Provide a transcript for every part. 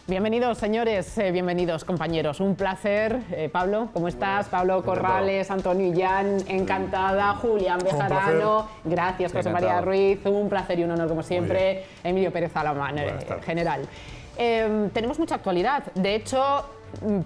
Bienvenidos, señores, bienvenidos, compañeros. Un placer. Pablo, ¿cómo estás? Pablo Corrales, Antonio Illán, encantada. Julián Bejarano, gracias, José María Ruiz. Un placer y un honor, como siempre. Emilio Pérez Alamán, general. Tenemos mucha actualidad. De hecho,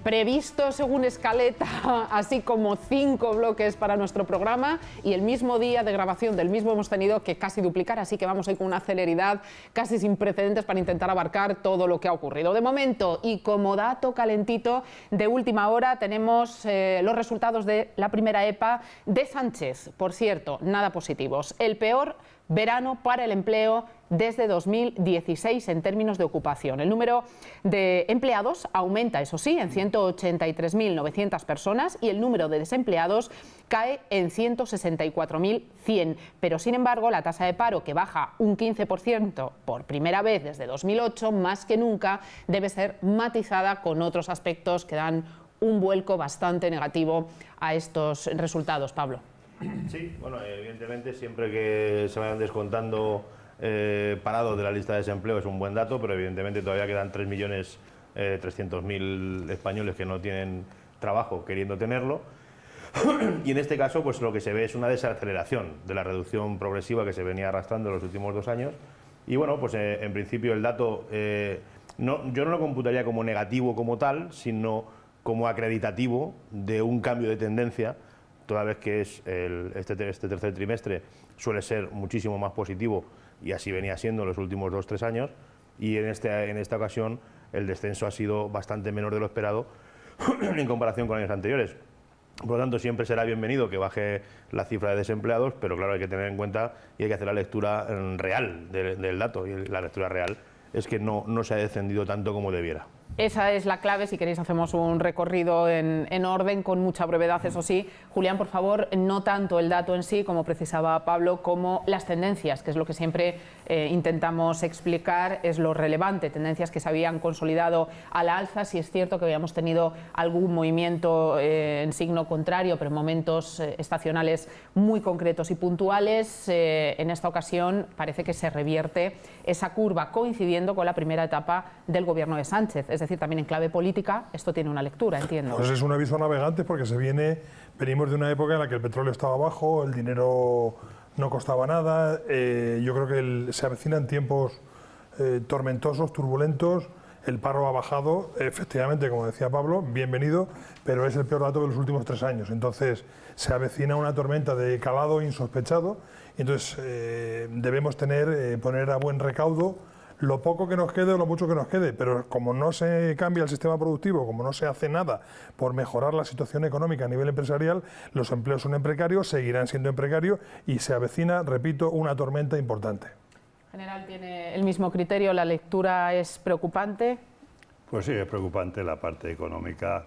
previsto según escaleta, así como 5 bloques para nuestro programa, y el mismo día de grabación del mismo hemos tenido que casi duplicar, así que vamos hoy con una celeridad casi sin precedentes para intentar abarcar todo lo que ha ocurrido. De momento, y como dato calentito de última hora, tenemos los resultados de la primera EPA de Sánchez. Por cierto, nada positivos. El peor verano para el empleo desde 2016 en términos de ocupación. El número de empleados aumenta, eso sí, en 183.900 personas y el número de desempleados cae en 164.100. Pero, sin embargo, la tasa de paro, que baja un 15% por primera vez desde 2008, más que nunca debe ser matizada con otros aspectos que dan un vuelco bastante negativo a estos resultados. Pablo. Sí, bueno, evidentemente siempre que se vayan descontando parados de la lista de desempleo es un buen dato, pero evidentemente todavía quedan 3.300.000 españoles que no tienen trabajo queriendo tenerlo. Y en este caso, pues lo que se ve es una desaceleración de la reducción progresiva que se venía arrastrando en los últimos 2 años. Y bueno, pues en principio el dato yo no lo computaría como negativo como tal, sino como acreditativo de un cambio de tendencia, toda vez que es este tercer trimestre suele ser muchísimo más positivo, y así venía siendo en los últimos 2-3 años, y en esta ocasión el descenso ha sido bastante menor de lo esperado en comparación con años anteriores. Por lo tanto, siempre será bienvenido que baje la cifra de desempleados, pero claro, hay que tener en cuenta y hay que hacer la lectura real del dato, y la lectura real es que no se ha descendido tanto como debiera. Esa es la clave. Si queréis hacemos un recorrido en orden, con mucha brevedad, eso sí. Julián, por favor, no tanto el dato en sí, como precisaba Pablo, como las tendencias, que es lo que siempre intentamos explicar, es lo relevante, tendencias que se habían consolidado a la alza. Sí es cierto que habíamos tenido algún movimiento en signo contrario, pero en momentos estacionales muy concretos y puntuales. En esta ocasión parece que se revierte esa curva, coincidiendo con la primera etapa del gobierno de Sánchez. Es decir, también en clave política, esto tiene una lectura, entiendo. Pues es un aviso a navegantes, porque venimos de una época en la que el petróleo estaba bajo, el dinero no costaba nada. Yo creo que se avecinan tiempos tormentosos, turbulentos. El paro ha bajado, efectivamente, como decía Pablo, bienvenido, pero es el peor dato de los últimos 3 años. Entonces, se avecina una tormenta de calado insospechado. Entonces, debemos poner a buen recaudo lo poco que nos quede o lo mucho que nos quede, pero como no se cambia el sistema productivo, como no se hace nada por mejorar la situación económica a nivel empresarial, los empleos son en precario, seguirán siendo en precario, y se avecina, repito, una tormenta importante. General, ¿tiene el mismo criterio? ¿La lectura es preocupante? Pues sí, es preocupante la parte económica.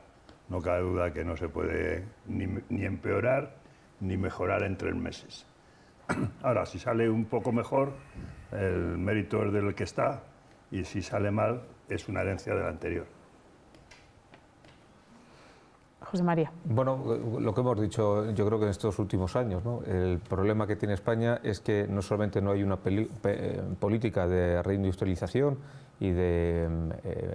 No cabe duda que no se puede ni empeorar ni mejorar en 3 meses. Ahora, si sale un poco mejor, el mérito es del que está, y si sale mal, es una herencia del anterior. José María. Bueno, lo que hemos dicho yo creo que en estos últimos años, ¿no? El problema que tiene España es que no solamente no hay una política de reindustrialización y de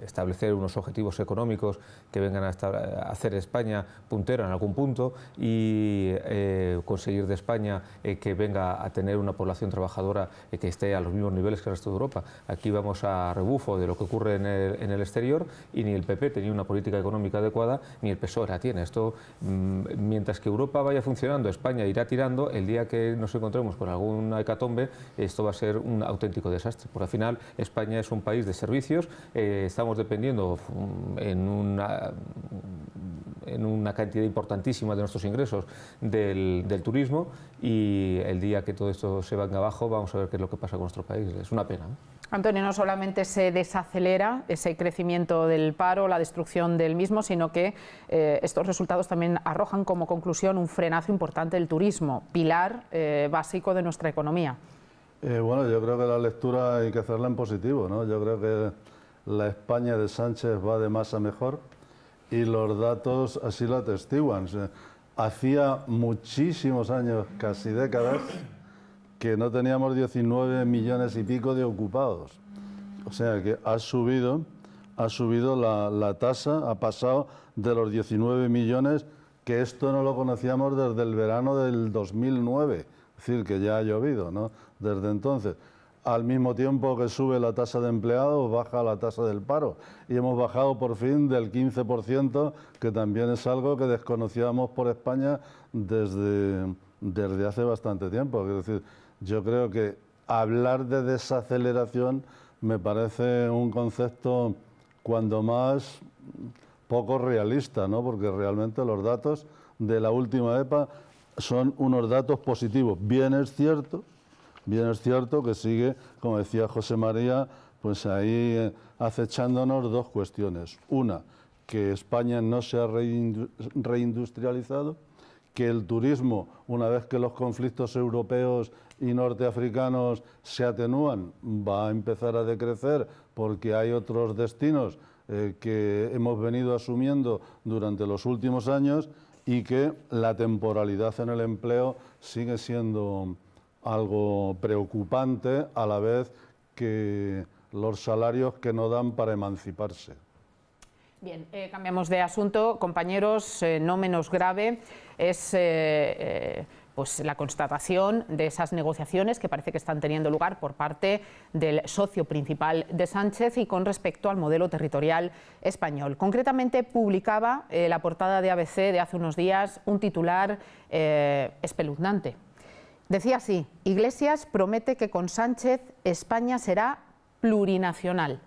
establecer unos objetivos económicos que vengan a hacer España puntera en algún punto, y conseguir de España que venga a tener una población trabajadora que esté a los mismos niveles que el resto de Europa. Aquí vamos a rebufo de lo que ocurre en el exterior, y ni el PP tenía una política económica adecuada, ni el PSOE la tiene. Esto, mientras que Europa vaya funcionando, España irá tirando. El día que nos encontremos con alguna hecatombe, esto va a ser un auténtico desastre, porque al final España es un país de servicios, estamos dependiendo en una cantidad importantísima de nuestros ingresos del turismo, y el día que todo esto se venga abajo, vamos a ver qué es lo que pasa con nuestro país. Es una pena, ¿no? Antonio, no solamente se desacelera ese crecimiento del paro, la destrucción del mismo, sino que estos resultados también arrojan como conclusión un frenazo importante del turismo, pilar básico de nuestra economía. Bueno, yo creo que la lectura hay que hacerla en positivo, ¿no? Yo creo que la España de Sánchez va de más a mejor, y los datos así lo atestiguan. Hacía muchísimos años, casi décadas, que no teníamos 19 millones y pico de ocupados. O sea que ha subido ha subido la tasa, ha pasado de los 19 millones, que esto no lo conocíamos desde el verano del 2009, es decir, que ya ha llovido, ¿no? Desde entonces. Al mismo tiempo que sube la tasa de empleados, baja la tasa del paro. Y hemos bajado por fin del 15%, que también es algo que desconocíamos por España desde hace bastante tiempo. Es decir, yo creo que hablar de desaceleración me parece un concepto cuando más poco realista, ¿no? Porque realmente los datos de la última EPA son unos datos positivos. Bien es cierto que sigue, como decía José María, pues ahí acechándonos dos cuestiones. Una, que España no se ha reindustrializado, que el turismo, una vez que los conflictos europeos y norteafricanos se atenúan, va a empezar a decrecer porque hay otros destinos que hemos venido asumiendo durante los últimos años, y que la temporalidad en el empleo sigue siendo algo preocupante, a la vez que los salarios que no dan para emanciparse. Bien, cambiamos de asunto, compañeros. No menos grave es pues la constatación de esas negociaciones que parece que están teniendo lugar por parte del socio principal de Sánchez y con respecto al modelo territorial español. Concretamente, publicaba la portada de ABC de hace unos días un titular espeluznante. Decía así: Iglesias promete que con Sánchez España será plurinacional.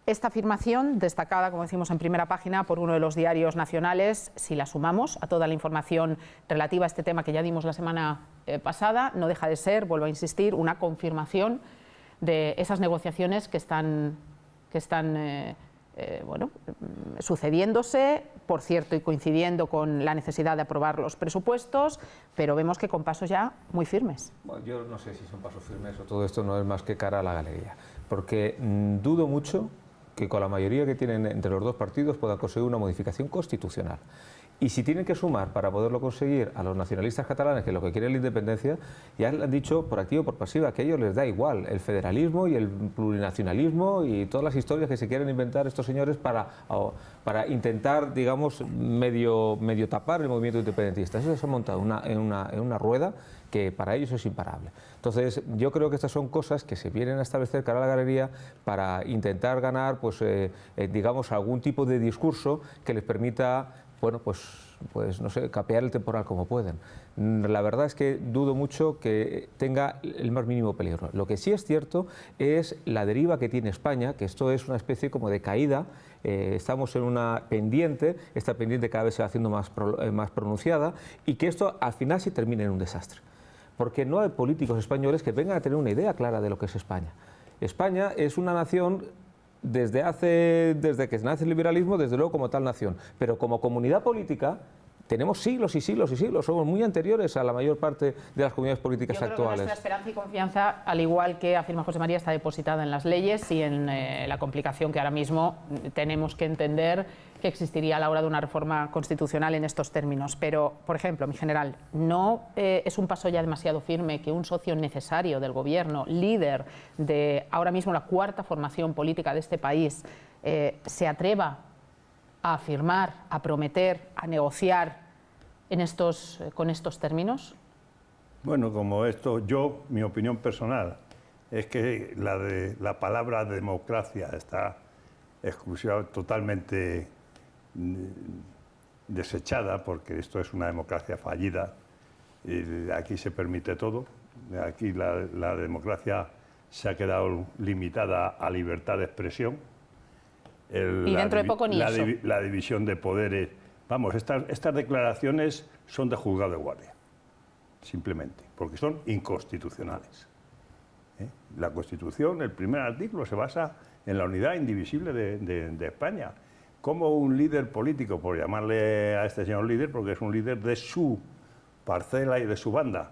Esta afirmación, destacada, como decimos, en primera página por uno de los diarios nacionales, si la sumamos a toda la información relativa a este tema que ya dimos la semana pasada, no deja de ser, vuelvo a insistir, una confirmación de esas negociaciones que están sucediéndose, por cierto, y coincidiendo con la necesidad de aprobar los presupuestos, pero vemos que con pasos ya muy firmes. Bueno, yo no sé si son pasos firmes o todo esto no es más que cara a la galería, porque dudo mucho que con la mayoría que tienen entre los dos partidos puedan conseguir una modificación constitucional. Y si tienen que sumar para poderlo conseguir a los nacionalistas catalanes, que lo que quieren es la independencia, ya han dicho por activa o por pasiva que a ellos les da igual el federalismo y el plurinacionalismo y todas las historias que se quieren inventar estos señores para intentar, digamos, medio tapar el movimiento independentista. Eso se ha montado en una rueda que para ellos es imparable. Entonces, yo creo que estas son cosas que se vienen a establecer cara a la galería para intentar ganar, pues, digamos, algún tipo de discurso que les permita, bueno, pues no sé, capear el temporal como pueden. La verdad es que dudo mucho que tenga el más mínimo peligro. Lo que sí es cierto es la deriva que tiene España, que esto es una especie como de caída. Estamos en una pendiente, esta pendiente cada vez se va haciendo más pronunciada, y que esto al final se termine en un desastre. Porque no hay políticos españoles que vengan a tener una idea clara de lo que es España. España es una nación desde que nace el liberalismo, desde luego como tal nación, pero como comunidad política tenemos siglos y siglos y siglos, somos muy anteriores a la mayor parte de las comunidades políticas actuales. Yo creo que nuestra esperanza y confianza, al igual que afirma José María, está depositada en las leyes y en la complicación que ahora mismo tenemos que entender que existiría a la hora de una reforma constitucional en estos términos. Pero, por ejemplo, mi general, ¿no es un paso ya demasiado firme que un socio necesario del Gobierno, líder de ahora mismo la cuarta formación política de este país, se atreva a afirmar, a prometer, a negociar con estos términos? Bueno, como esto, mi opinión personal es que la palabra democracia está totalmente desechada, porque esto es una democracia fallida. Y aquí se permite todo. Aquí la democracia se ha quedado limitada a libertad de expresión. Y dentro de poco ni eso. La división de poderes. Vamos, estas declaraciones son de juzgado de guardia, simplemente, porque son inconstitucionales. La Constitución, el primer artículo, se basa en la unidad indivisible de España. Como un líder político, por llamarle a este señor líder, porque es un líder de su parcela y de su banda,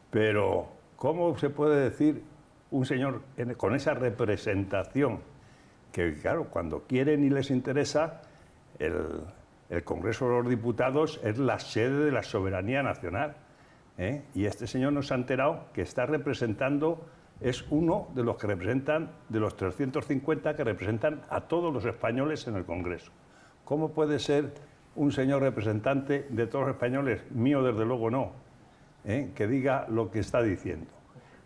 pero ¿cómo se puede decir un señor con esa representación? Que claro, cuando quieren y les interesa, el Congreso de los Diputados es la sede de la soberanía nacional, y este señor nos ha enterado que está representando es uno de los que representan, de los 350 que representan a todos los españoles en el Congreso. ¿Cómo puede ser un señor representante de todos los españoles? Mío, desde luego, no. Que diga lo que está diciendo.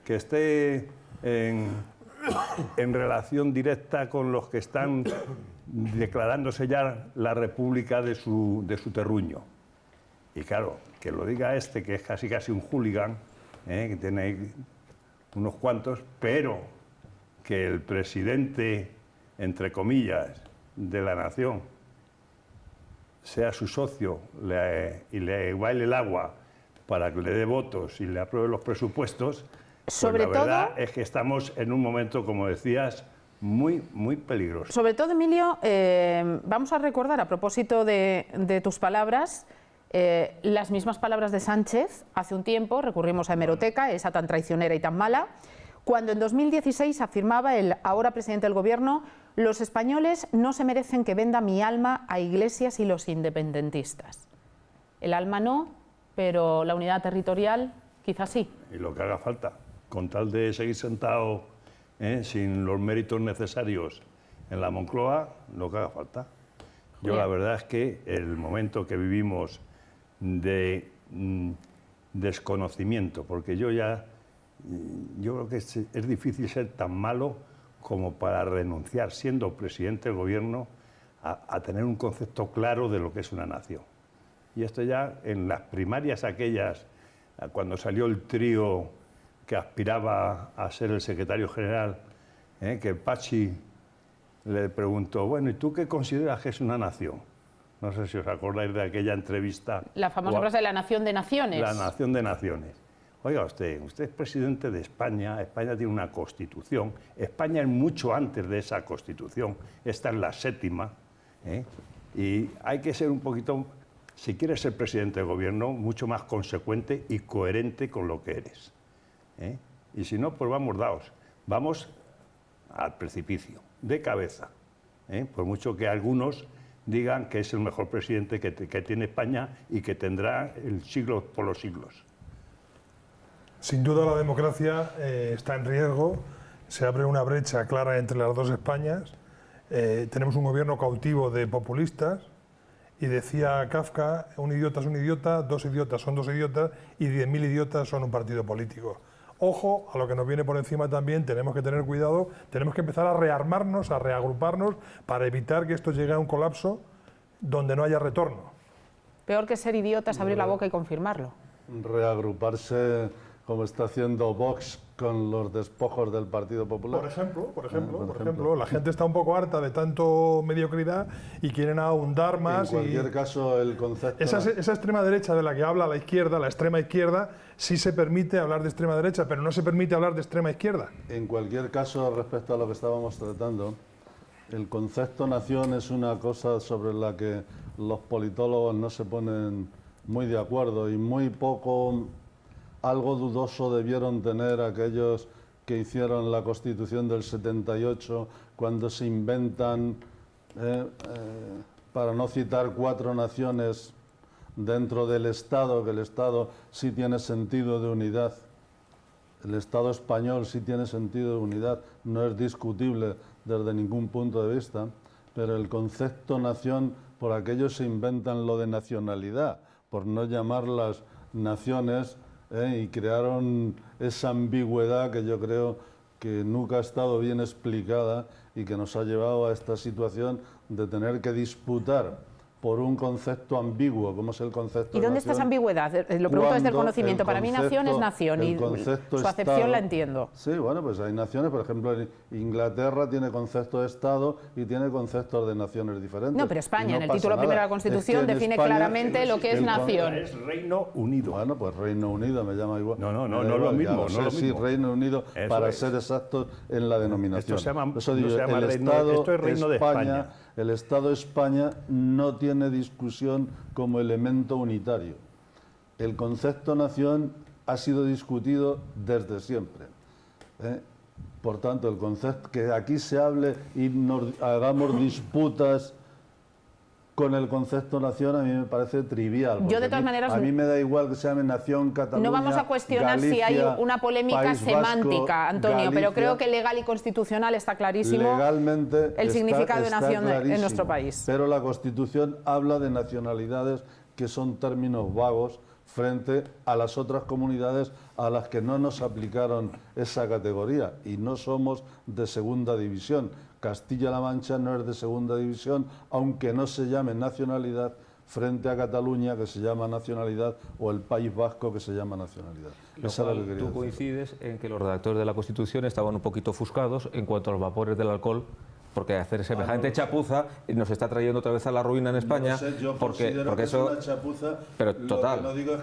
Que esté en relación directa con los que están declarándose ya la república de su terruño. Y claro, que lo diga este, que es casi un hooligan, que tiene unos cuantos, pero que el presidente, entre comillas, de la nación sea su socio y le baile el agua para que le dé votos y le apruebe los presupuestos, sobre pues la verdad todo, es que estamos en un momento, como decías, muy peligroso. Sobre todo, Emilio, vamos a recordar, a propósito de tus palabras, las mismas palabras de Sánchez hace un tiempo, recurrimos a hemeroteca, esa tan traicionera y tan mala, cuando en 2016 afirmaba el ahora presidente del Gobierno: los españoles no se merecen que venda mi alma a Iglesias y los independentistas. El alma no, pero la unidad territorial quizás sí. Y lo que haga falta, con tal de seguir sentado sin los méritos necesarios en la Moncloa, lo que haga falta. Yo la verdad es que el momento que vivimos de desconocimiento, porque yo creo que es difícil ser tan malo como para renunciar, siendo presidente del Gobierno, a tener un concepto claro de lo que es una nación. Y esto ya en las primarias aquellas, cuando salió el trío que aspiraba a ser el secretario general, que Pachi le preguntó: bueno, ¿y tú qué consideras que es una nación? No sé si os acordáis de aquella entrevista. La famosa frase de la nación de naciones. La nación de naciones. Oiga, usted es presidente de España, España tiene una constitución, España es mucho antes de esa constitución, esta es la 7ª, y hay que ser un poquito, si quieres ser presidente de gobierno, mucho más consecuente y coherente con lo que eres. Y si no, pues vamos dados, vamos al precipicio, de cabeza, por mucho que algunos digan que es el mejor presidente que tiene España y que tendrá el siglo por los siglos. Sin duda la democracia está en riesgo, se abre una brecha clara entre las dos Españas, tenemos un gobierno cautivo de populistas y decía Kafka: un idiota es un idiota, dos idiotas son dos idiotas y 10.000 idiotas son un partido político. Ojo a lo que nos viene por encima también, tenemos que tener cuidado, tenemos que empezar a rearmarnos, a reagruparnos para evitar que esto llegue a un colapso donde no haya retorno. Peor que ser idiota es abrir la boca y confirmarlo. Reagruparse como está haciendo Vox con los despojos del Partido Popular. Por ejemplo, la gente está un poco harta de tanto mediocridad y quieren ahondar más. En cualquier caso, el concepto... Esa extrema derecha de la que habla la izquierda, la extrema izquierda, sí se permite hablar de extrema derecha, pero no se permite hablar de extrema izquierda. En cualquier caso, respecto a lo que estábamos tratando, el concepto nación es una cosa sobre la que los politólogos no se ponen muy de acuerdo y muy poco... Algo dudoso debieron tener aquellos que hicieron la Constitución del 78 cuando se inventan, para no citar 4 naciones dentro del Estado, que el Estado sí tiene sentido de unidad. El Estado español sí tiene sentido de unidad, no es discutible desde ningún punto de vista, pero el concepto nación, por aquello se inventan lo de nacionalidad, por no llamarlas naciones, y crearon esa ambigüedad que yo creo que nunca ha estado bien explicada y que nos ha llevado a esta situación de tener que disputar por un concepto ambiguo, como es el concepto ¿Y dónde nación, está esa ambigüedad? Lo pregunto desde el conocimiento. Para mí nación es nación y su acepción la entiendo. Sí, bueno, pues hay naciones, por ejemplo, Inglaterra tiene concepto de Estado y tiene conceptos de naciones diferentes. No, pero España, no en el título primero de la Constitución, define claramente lo que es nación. Es Reino Unido. Bueno, pues Reino Unido me llama igual. No es lo mismo. Sí, Reino Unido, Eso para es. ser exactos en la denominación. Esto se llama, Eso no digo, se llama el Reino, Estado esto es Reino de España. El Estado de España no tiene discusión como elemento unitario. El concepto nación ha sido discutido desde siempre. Por tanto, el concepto que aquí se hable y nos hagamos disputas con el concepto nación a mí me parece trivial. Yo de todas maneras... A mí me da igual que se llame nación Cataluña, no vamos a cuestionar Galicia, si hay una polémica País semántica, Vasco, Antonio, Galicia, pero creo que legal y constitucional está clarísimo legalmente el significado de está nación en clarísimo, nuestro país. Pero la Constitución habla de nacionalidades que son términos vagos frente a las otras comunidades a las que no nos aplicaron esa categoría y no somos de segunda división. Castilla-La Mancha no es de segunda división, aunque no se llame nacionalidad, frente a Cataluña, que se llama nacionalidad, o el País Vasco, que se llama nacionalidad. Eso era lo que quería Tú decir. coincides en que los redactores de la Constitución estaban un poquito ofuscados en cuanto a los vapores del alcohol, porque hacer semejante chapuza nos está trayendo otra vez a la ruina en España. No sé, yo porque considero que eso es una chapuza. pero Lo total. que no digo es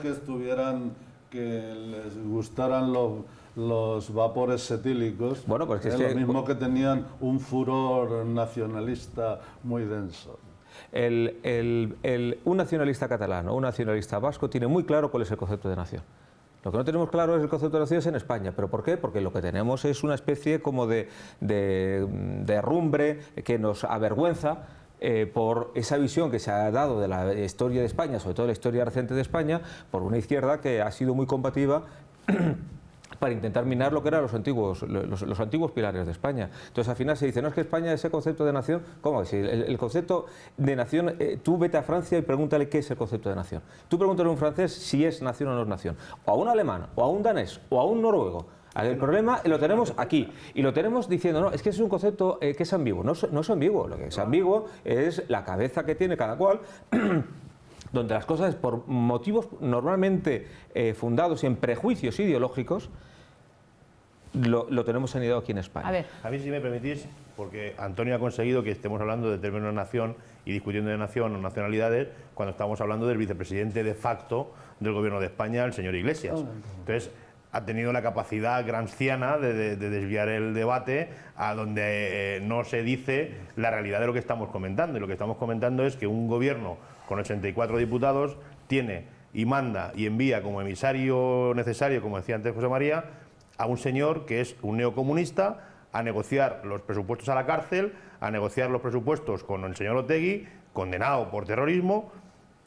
que les gustaran los vapores cetílicos, Bueno, pues es que- lo mismo que tenían un furor nacionalista muy denso. Un nacionalista catalán o un nacionalista vasco tiene muy claro cuál es el concepto de nación. Lo que no tenemos claro es el concepto de nación es en España. ¿Pero por qué? Porque lo que tenemos es una especie como de herrumbre que nos avergüenza por esa visión que se ha dado de la historia de España, sobre todo la historia reciente de España, por una izquierda que ha sido muy combativa para intentar minar lo que eran los antiguos pilares de España. Entonces al final se dice, no es que España ese concepto de nación, ¿cómo? Si el concepto de nación, tú vete a Francia y pregúntale qué es el concepto de nación. Tú pregúntale a un francés si es nación o no es nación, o a un alemán, o a un danés, o a un noruego. El problema lo tenemos aquí, y lo tenemos diciendo, no, es que es un concepto que es ambiguo. No es ambiguo, lo que es ambiguo es la cabeza que tiene cada cual, donde las cosas, por motivos normalmente fundados en prejuicios ideológicos, lo tenemos anidado aquí en España. A ver, A mí, si me permitís, porque Antonio ha conseguido que estemos hablando de términos de nación y discutiendo de nación o nacionalidades cuando estamos hablando del vicepresidente de facto del Gobierno de España, el señor Iglesias. Entonces, ha tenido la capacidad granciana de desviar el debate a donde no se dice la realidad de lo que estamos comentando. Y lo que estamos comentando es que un gobierno con 84 diputados tiene y manda y envía como emisario necesario, como decía antes José María, a un señor que es un neocomunista a negociar los presupuestos a la cárcel, a negociar los presupuestos con el señor Otegi, condenado por terrorismo.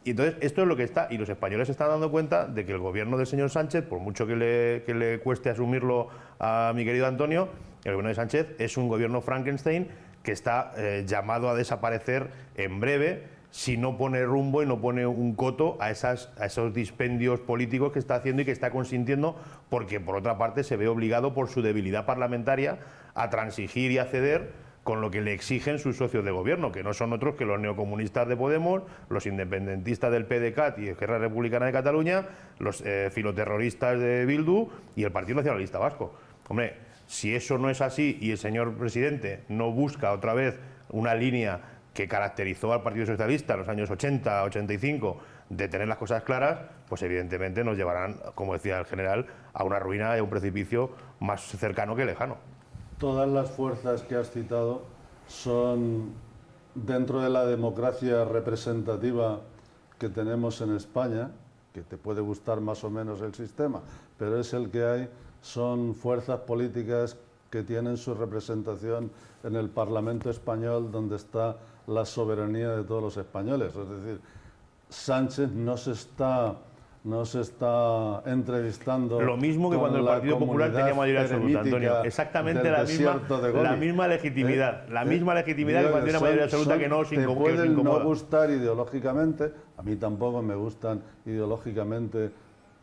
Y entonces esto es lo que está, y los españoles se están dando cuenta de que el gobierno del señor Sánchez, por mucho que le cueste asumirlo a mi querido Antonio, el gobierno de Sánchez es un gobierno Frankenstein que está llamado a desaparecer en breve si no pone rumbo y no pone un coto a esos dispendios políticos que está haciendo y que está consintiendo, porque por otra parte se ve obligado por su debilidad parlamentaria a transigir y a ceder con lo que le exigen sus socios de gobierno, que no son otros que los neocomunistas de Podemos, los independentistas del PDeCAT y Esquerra Republicana de Cataluña, los filoterroristas de Bildu y el Partido Nacionalista Vasco. Hombre, si eso no es así y el señor presidente no busca otra vez una línea que caracterizó al Partido Socialista en los años 80, 85, de tener las cosas claras, pues evidentemente nos llevarán, como decía el general, a una ruina y a un precipicio más cercano que lejano. Todas las fuerzas que has citado son dentro de la democracia representativa que tenemos en España, que te puede gustar más o menos el sistema, pero es el que hay, son fuerzas políticas que tienen su representación en el Parlamento español, donde está la soberanía de todos los españoles. Es decir, Sánchez no se está entrevistando. Lo mismo que con cuando el la Partido Popular tenía mayoría absoluta, Antonio. Exactamente del la desierto de Gobi. misma legitimidad. La misma legitimidad que Digo, cuando tiene mayoría absoluta que no os te incomoda. pueden no gustar ideológicamente, a mí tampoco me gustan ideológicamente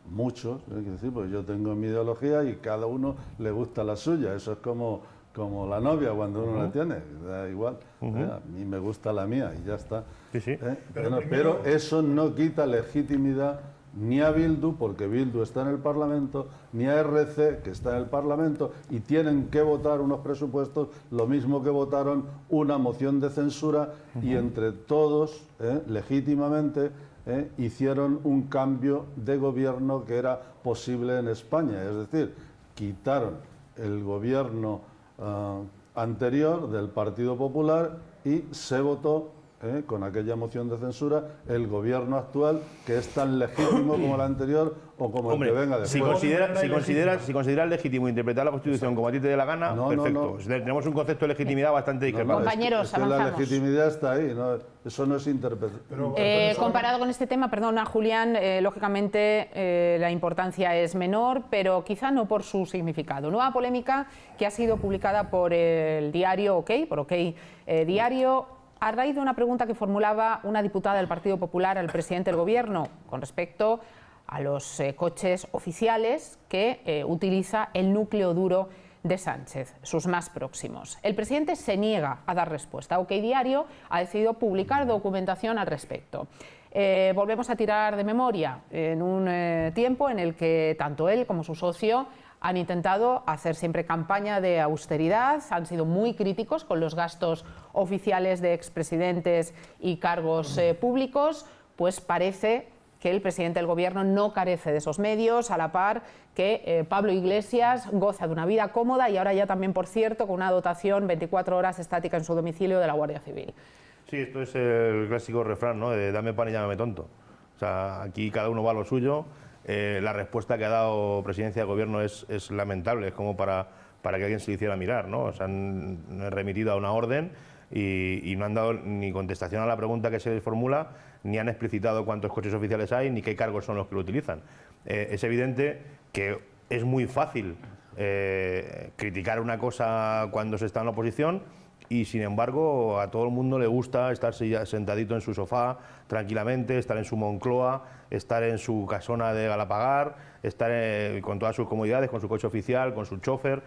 muchos, quiero decir, pues yo tengo mi ideología y cada uno le gusta la suya. Eso es como la novia cuando uno la tiene, da igual. A mí me gusta la mía y ya está. Sí, sí. Pero eso no quita legitimidad ni a Bildu, porque Bildu está en el Parlamento, ni a RC, que está en el Parlamento, y tienen que votar unos presupuestos, lo mismo que votaron una moción de censura, y entre todos, legítimamente, hicieron un cambio de gobierno que era posible en España. Es decir, quitaron el gobierno anterior del Partido Popular y se votó con aquella moción de censura, el gobierno actual, que es tan legítimo como el anterior o como Hombre, el que venga después. si consideras legítimo interpretar la Constitución como a ti te dé la gana, No, perfecto. no. Tenemos un concepto de legitimidad bastante discrepante. Compañeros, es que la avanzamos. legitimidad está ahí, ¿no? Eso no es interpretación. Comparado con este tema, perdona Julián, lógicamente la importancia es menor, pero quizá no por su significado. Nueva polémica que ha sido publicada por el diario OK, por OK Diario, a raíz de una pregunta que formulaba una diputada del Partido Popular al presidente del Gobierno con respecto a los coches oficiales que utiliza el núcleo duro de Sánchez, sus más próximos. El presidente se niega a dar respuesta. OK Diario ha decidido publicar documentación al respecto. Volvemos a tirar de memoria en un tiempo en el que tanto él como su socio han intentado hacer siempre campaña de austeridad, han sido muy críticos con los gastos oficiales de expresidentes y cargos públicos, pues parece que el presidente del Gobierno no carece de esos medios, a la par que Pablo Iglesias goza de una vida cómoda y ahora ya también, por cierto, con una dotación 24 horas estática en su domicilio de la Guardia Civil. Sí, esto es el clásico refrán, ¿no? De dame pan y llámame tonto. O sea, aquí cada uno va a lo suyo. La respuesta que ha dado Presidencia de Gobierno es lamentable, es como para que alguien se le hiciera mirar, ¿no? Se han remitido a una orden y no han dado ni contestación a la pregunta que se les formula, ni han explicitado cuántos coches oficiales hay, ni qué cargos son los que lo utilizan. Es evidente que es muy fácil criticar una cosa cuando se está en la oposición, y sin embargo a todo el mundo le gusta estar sentadito en su sofá tranquilamente, estar en su Moncloa, estar en su casona de Galapagar, estar con todas sus comodidades, con su coche oficial, con su chofer.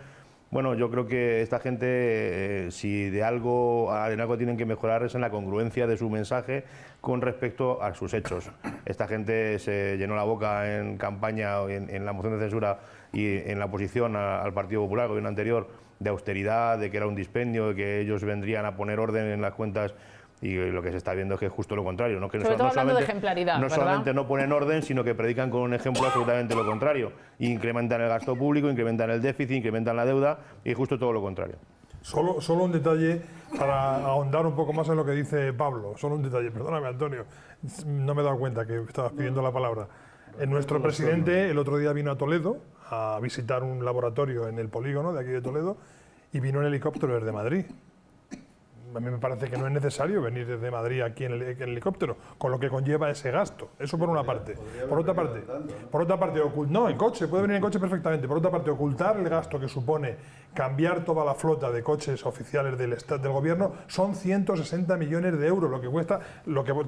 Bueno, yo creo que esta gente, si en algo tienen que mejorar, es en la congruencia de su mensaje con respecto a sus hechos. Esta gente se llenó la boca en campaña, en la moción de censura y en la oposición al Partido Popular, el gobierno anterior, de austeridad, de que era un dispendio, de que ellos vendrían a poner orden en las cuentas, y lo que se está viendo es que es justo lo contrario, ¿no? Que sobre todo hablando de ejemplaridad, no ¿verdad? solamente no ponen orden, sino que predican con un ejemplo absolutamente lo contrario. Incrementan el gasto público, incrementan el déficit, incrementan la deuda, y justo todo lo contrario. Solo un detalle para ahondar un poco más en lo que dice Pablo. Solo un detalle, perdóname Antonio, no me he dado cuenta que estabas pidiendo la palabra. Nuestro presidente el otro día vino a Toledo a visitar un laboratorio en el polígono de aquí de Toledo y vino en helicóptero desde Madrid. A mí me parece que no es necesario venir desde Madrid aquí en el helicóptero, con lo que conlleva ese gasto. Eso por una parte. Por otra parte, no, en coche, puede venir en coche perfectamente. Por otra parte, ocultar el gasto que supone cambiar toda la flota de coches oficiales del Gobierno son 160 millones de euros, lo que cuesta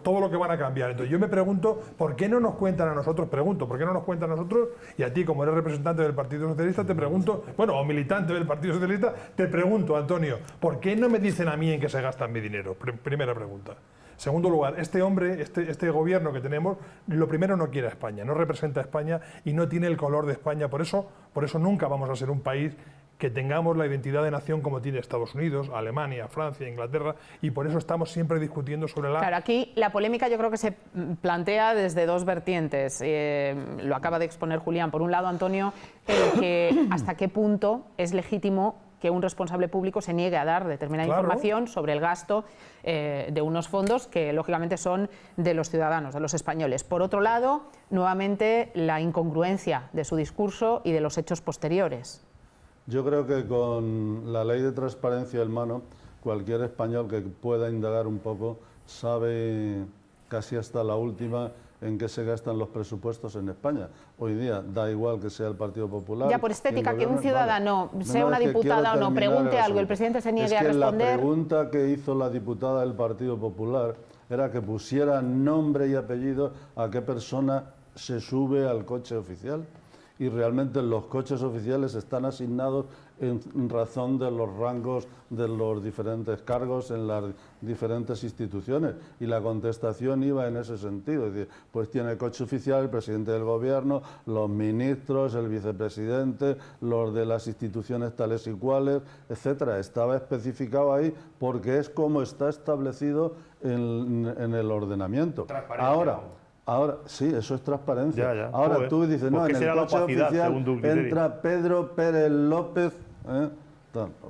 todo lo que van a cambiar. Entonces yo me pregunto, ¿por qué no nos cuentan a nosotros? ¿Por qué no nos cuentan a nosotros? Y a ti, como eres representante del Partido Socialista, te pregunto, bueno, o militante del Partido Socialista, te pregunto, Antonio, ¿por qué no me dicen a mí en qué se gastan mi dinero? Primera pregunta. Segundo lugar, este hombre, este gobierno que tenemos, lo primero no quiere a España, no representa a España y no tiene el color de España. Por eso nunca vamos a ser un país que tengamos la identidad de nación como tiene Estados Unidos, Alemania, Francia, Inglaterra, y por eso estamos siempre discutiendo sobre la... Claro, aquí la polémica yo creo que se plantea desde dos vertientes. Lo acaba de exponer Julián. Por un lado, Antonio, que hasta qué punto es legítimo que un responsable público se niegue a dar determinada información sobre el gasto de unos fondos que lógicamente son de los ciudadanos, de los españoles. Por otro lado, nuevamente la incongruencia de su discurso y de los hechos posteriores. Yo creo que con la ley de transparencia en mano, cualquier español que pueda indagar un poco sabe casi hasta la última en qué se gastan los presupuestos en España. Hoy día da igual que sea el Partido Popular. Ya por estética, que un ciudadano, sea una diputada o no, pregunte algo, el presidente se niegue a responder. La pregunta que hizo la diputada del Partido Popular era que pusiera nombre y apellido a qué persona se sube al coche oficial. Y realmente los coches oficiales están asignados en razón de los rangos de los diferentes cargos en las diferentes instituciones. Y la contestación iba en ese sentido. Es decir, pues tiene coche oficial el presidente del gobierno, los ministros, el vicepresidente, los de las instituciones tales y cuales, etcétera. Estaba especificado ahí porque es como está establecido en el ordenamiento. Ahora, sí, eso es transparencia. Ya. Ahora Joder. tú dices, no, en el coche oficial entra Pedro Pérez López.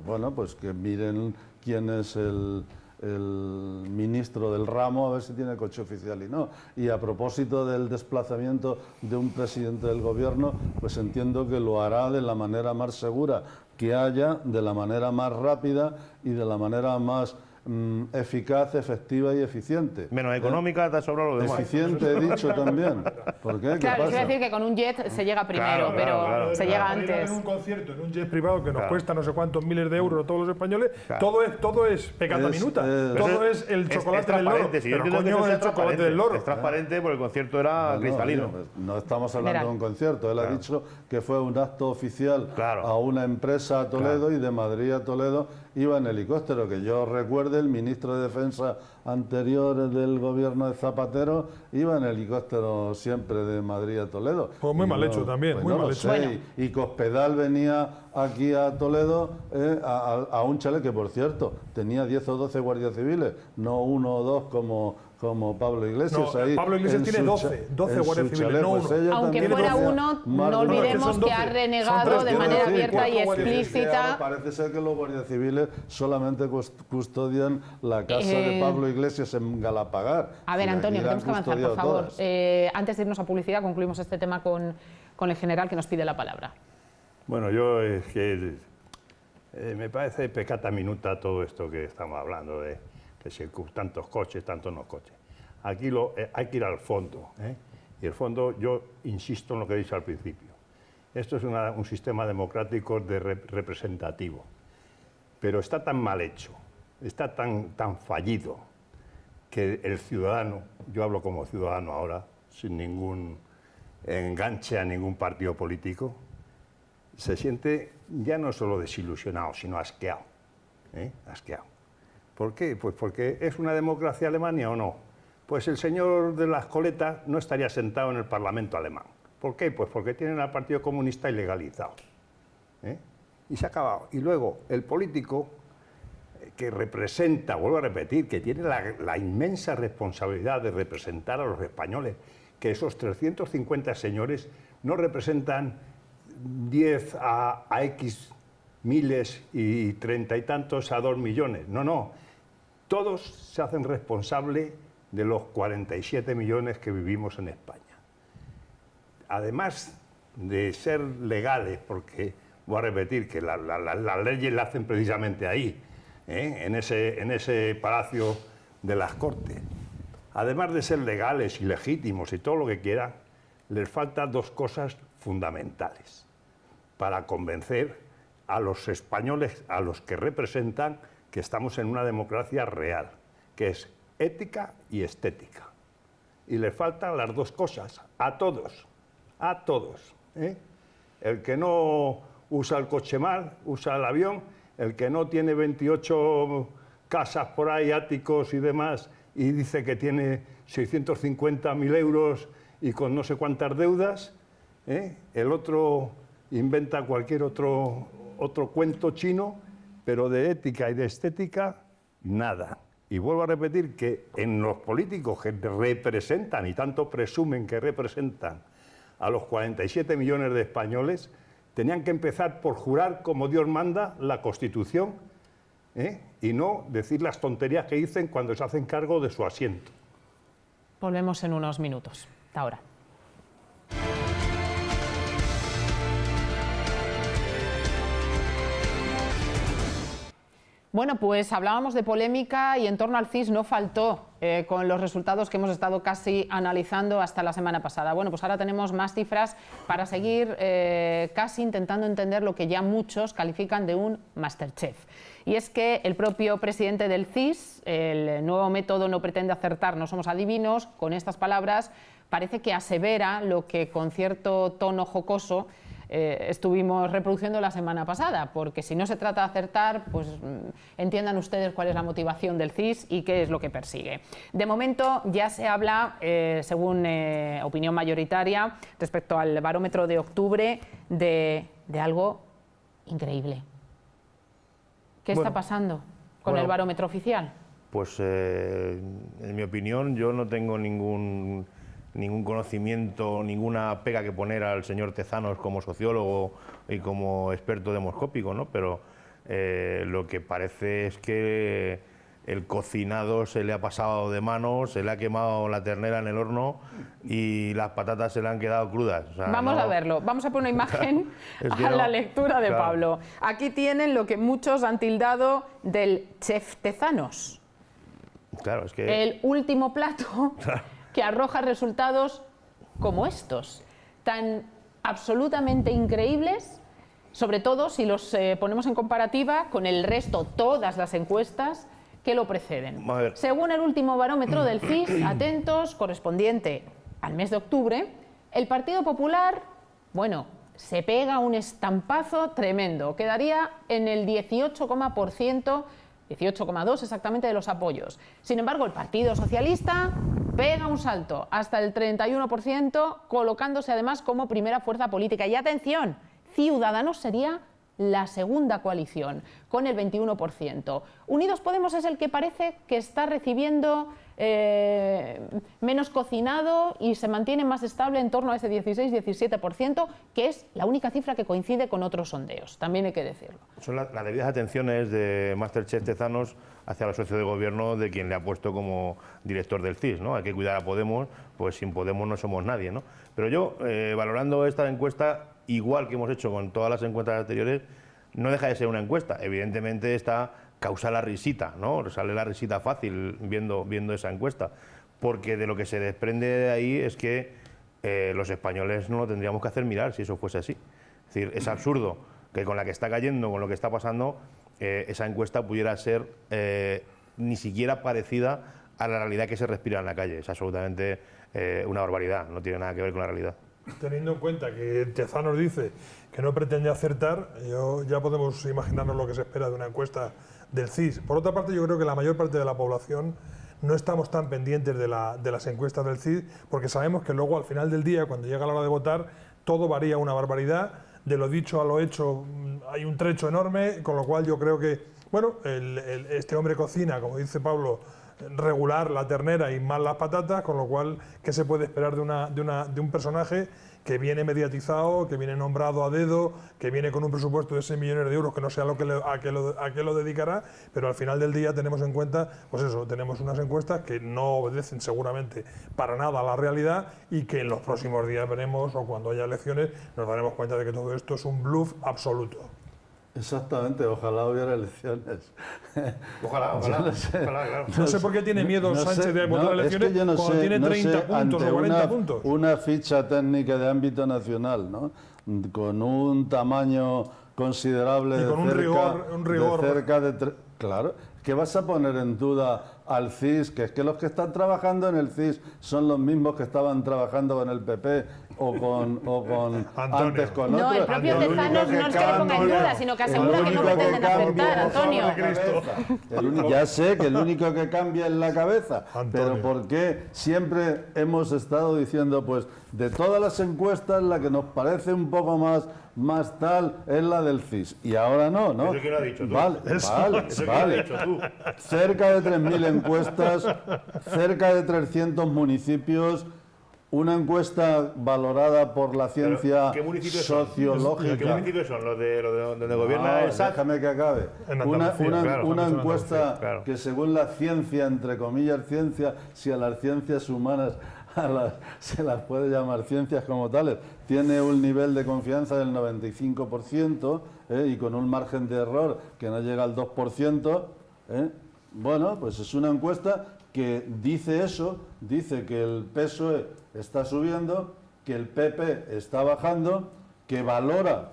Bueno, pues que miren quién es el el ministro del ramo a ver si tiene coche oficial y no. Y a propósito del desplazamiento de un presidente del gobierno, pues entiendo que lo hará de la manera más segura que haya, de la manera más rápida y de la manera más eficaz, efectiva y eficiente. Menos económica, te ha sobrado lo demás. Eficiente he dicho también. ¿Por qué? ¿Qué Claro, pasa? quiero decir que con un jet se llega primero, Claro, se llega Para ir a ver antes. un concierto en un jet privado que nos Claro. cuesta no sé cuántos miles de euros a todos los españoles, todo es pecata Es, minuta. eh, Todo es el chocolate del loro. transparente, si yo Pero entiendo que coño, eso sea el chocolate transparente. del loro. Es transparente porque el concierto era cristalino. Pues no estamos hablando Mira. de un concierto. Él ha dicho que fue un acto oficial Claro. a una empresa a Toledo y de Madrid a Toledo iba en helicóptero. Que yo recuerde, el ministro de Defensa anterior del gobierno de Zapatero iba en helicóptero siempre de Madrid a Toledo. Pues muy Y mal hecho también, muy no mal lo hecho. sé. Bueno. Y Cospedal venía aquí a Toledo a un chalet que, por cierto, tenía 10 o 12 guardias civiles, no uno o dos como Pablo Iglesias. No, ahí Pablo Iglesias en tiene su 12 en guardias su civiles, chalet. no Pues uno. ella Aunque también fuera tenía uno, más no de una. olvidemos son 12, que ha son renegado tres, de quiero manera decir, abierta y cuatro guardias civiles. Que ahora explícita. parece ser que los guardias civiles solamente custodian la casa de Pablo Iglesias en Galapagar. A ver, Y Antonio, aquí la han tenemos que avanzar, por custodiado favor. todas. Antes de irnos a publicidad, concluimos este tema con el general que nos pide la palabra. Bueno, yo es que me parece pecata minuta todo esto que estamos hablando de que si tantos coches, tantos no coches. Aquí hay que ir al fondo, ¿eh? Y el fondo, yo insisto en lo que he dicho al principio. Esto es un sistema democrático representativo, pero está tan mal hecho, está tan fallido, que el ciudadano, yo hablo como ciudadano ahora, sin ningún enganche a ningún partido político, se siente ya no solo desilusionado, sino asqueado. Asqueado. ¿Por qué? Pues porque es una democracia Alemania o no. Pues el señor de las coletas no estaría sentado en el Parlamento alemán. ¿Por qué? Pues porque tienen al Partido Comunista ilegalizado. Y se ha acabado. Y luego el político que representa, vuelvo a repetir, que tiene la inmensa responsabilidad de representar a los españoles, que esos 350 señores no representan 10 a X miles y 30 y tantos a 2 millones. No, no. Todos se hacen responsables de los 47 millones que vivimos en España. Además de ser legales, porque voy a repetir que las leyes las hacen precisamente ahí, en ese palacio de las Cortes. Además de ser legales y legítimos y todo lo que quieran, les faltan dos cosas fundamentales para convencer a los españoles, a los que representan, que estamos en una democracia real, que es ética y estética. Y les faltan las dos cosas, a todos, a todos. El que no usa el coche mal, usa el avión, el que no tiene 28 casas por ahí, áticos y demás, y dice que tiene 650.000 euros y con no sé cuántas deudas, el otro inventa cualquier otro cuento chino, pero de ética y de estética, nada. Y vuelvo a repetir que en los políticos que representan, y tanto presumen que representan, a los 47 millones de españoles, tenían que empezar por jurar, como Dios manda, la Constitución, y no decir las tonterías que dicen cuando se hacen cargo de su asiento. Volvemos en unos minutos. Hasta ahora. Bueno, pues hablábamos de polémica y en torno al CIS no faltó con los resultados que hemos estado casi analizando hasta la semana pasada. Bueno, pues ahora tenemos más cifras para seguir casi intentando entender lo que ya muchos califican de un Masterchef. Y es que el propio presidente del CIS, el nuevo método no pretende acertar, no somos adivinos, con estas palabras parece que asevera lo que con cierto tono jocoso estuvimos reproduciendo la semana pasada, porque si no se trata de acertar, pues entiendan ustedes cuál es la motivación del CIS y qué es lo que persigue. De momento ya se habla, según opinión mayoritaria, respecto al barómetro de octubre, de algo increíble. ¿Qué está pasando con el barómetro oficial? Pues en mi opinión yo no tengo ningún conocimiento, ninguna pega que poner al señor Tezanos como sociólogo y como experto demoscópico, ¿no? Pero lo que parece es que el cocinado se le ha pasado de mano, se le ha quemado la ternera en el horno y las patatas se le han quedado crudas. O sea, vamos a verlo, vamos a poner una imagen Es que a la no. lectura de Claro. Pablo. Aquí tienen lo que muchos han tildado del chef Tezanos, Claro, es que... el último plato que arroja resultados como estos, tan absolutamente increíbles, sobre todo si los ponemos en comparativa con el resto, todas las encuestas que lo preceden. A ver. Según el último barómetro del CIS, atentos, correspondiente al mes de octubre, el Partido Popular, bueno, se pega un estampazo tremendo, quedaría en el 18,%, 18,2 exactamente de los apoyos. Sin embargo, el Partido Socialista pega un salto hasta el 31%, colocándose además como primera fuerza política. Y atención, Ciudadanos sería la segunda coalición, con el 21%. Unidos Podemos es el que parece que está recibiendo menos cocinado y se mantiene más estable en torno a ese 16-17%, que es la única cifra que coincide con otros sondeos, también hay que decirlo. Son las debidas atenciones de Masterchef Tezanos hacia el socio de gobierno de quien le ha puesto como director del CIS, ¿no? Hay que cuidar a Podemos, pues sin Podemos no somos nadie, ¿no? Pero yo, valorando esta encuesta, igual que hemos hecho con todas las encuestas anteriores, no deja de ser una encuesta. Evidentemente causa la risita, ¿no? Sale la risita fácil viendo esa encuesta, porque de lo que se desprende de ahí es que los españoles no lo tendríamos que hacer mirar si eso fuese así. Es decir, es absurdo que con la que está cayendo, con lo que está pasando, esa encuesta pudiera ser ni siquiera parecida a la realidad que se respira en la calle. Es absolutamente una barbaridad, no tiene nada que ver con la realidad. Teniendo en cuenta que Tezanos dice que no pretende acertar, ya podemos imaginarnos lo que se espera de una encuesta del CIS. Por otra parte, yo creo que la mayor parte de la población no estamos tan pendientes de las encuestas del CIS, porque sabemos que luego al final del día, cuando llega la hora de votar, todo varía una barbaridad. De lo dicho a lo hecho hay un trecho enorme, con lo cual yo creo que, bueno, este hombre cocina, como dice Pablo, regular la ternera y mal las patatas, con lo cual, ¿qué se puede esperar de un personaje que viene mediatizado, que viene nombrado a dedo, que viene con un presupuesto de 6 millones de euros, que no sé a qué lo dedicará, pero al final del día tenemos en cuenta, pues eso, tenemos unas encuestas que no obedecen seguramente para nada a la realidad y que en los próximos días veremos, o cuando haya elecciones, nos daremos cuenta de que todo esto es un bluff absoluto. Exactamente, ojalá hubiera elecciones. Ojalá, claro. No sé por qué tiene miedo Sánchez de votar elecciones cuando tiene 30 puntos o 40 puntos. Una ficha técnica de ámbito nacional, ¿no? Con un tamaño considerable Y con un rigor. de cerca de claro, ¿qué vas a poner en duda al CIS? Que es que los que están trabajando en el CIS son los mismos que estaban trabajando con el PP o con antes con otros. No, el propio Antonio, Tezanos no es que le ponga en duda, sino que asegura que no pretenden acertar, Antonio. Ya sé que el único que cambia es la cabeza, Antonio. pero ¿por qué siempre hemos estado diciendo, pues, de todas las encuestas, la que nos parece un poco más tal es la del CIS? Y ahora no, ¿no? ¿Eso quién lo ha dicho tú? Vale. ¿Eso quién lo ha dicho tú? Cerca de 3.000 encuestas, cerca de 300 municipios, una encuesta valorada por la ciencia ¿Qué municipios son? sociológica. ¿Qué municipios son? ¿Los de donde gobierna No, el SAT? déjame que acabe. En Una Andalucía, claro, una estamos en encuesta Andalucía, claro. que según la ciencia, entre comillas ciencia, si a las ciencias humanas se las puede llamar ciencias como tales, tiene un nivel de confianza del 95% y con un margen de error que no llega al 2%. Bueno, pues es una encuesta que dice eso, dice que el PSOE está subiendo, que el PP está bajando, que valora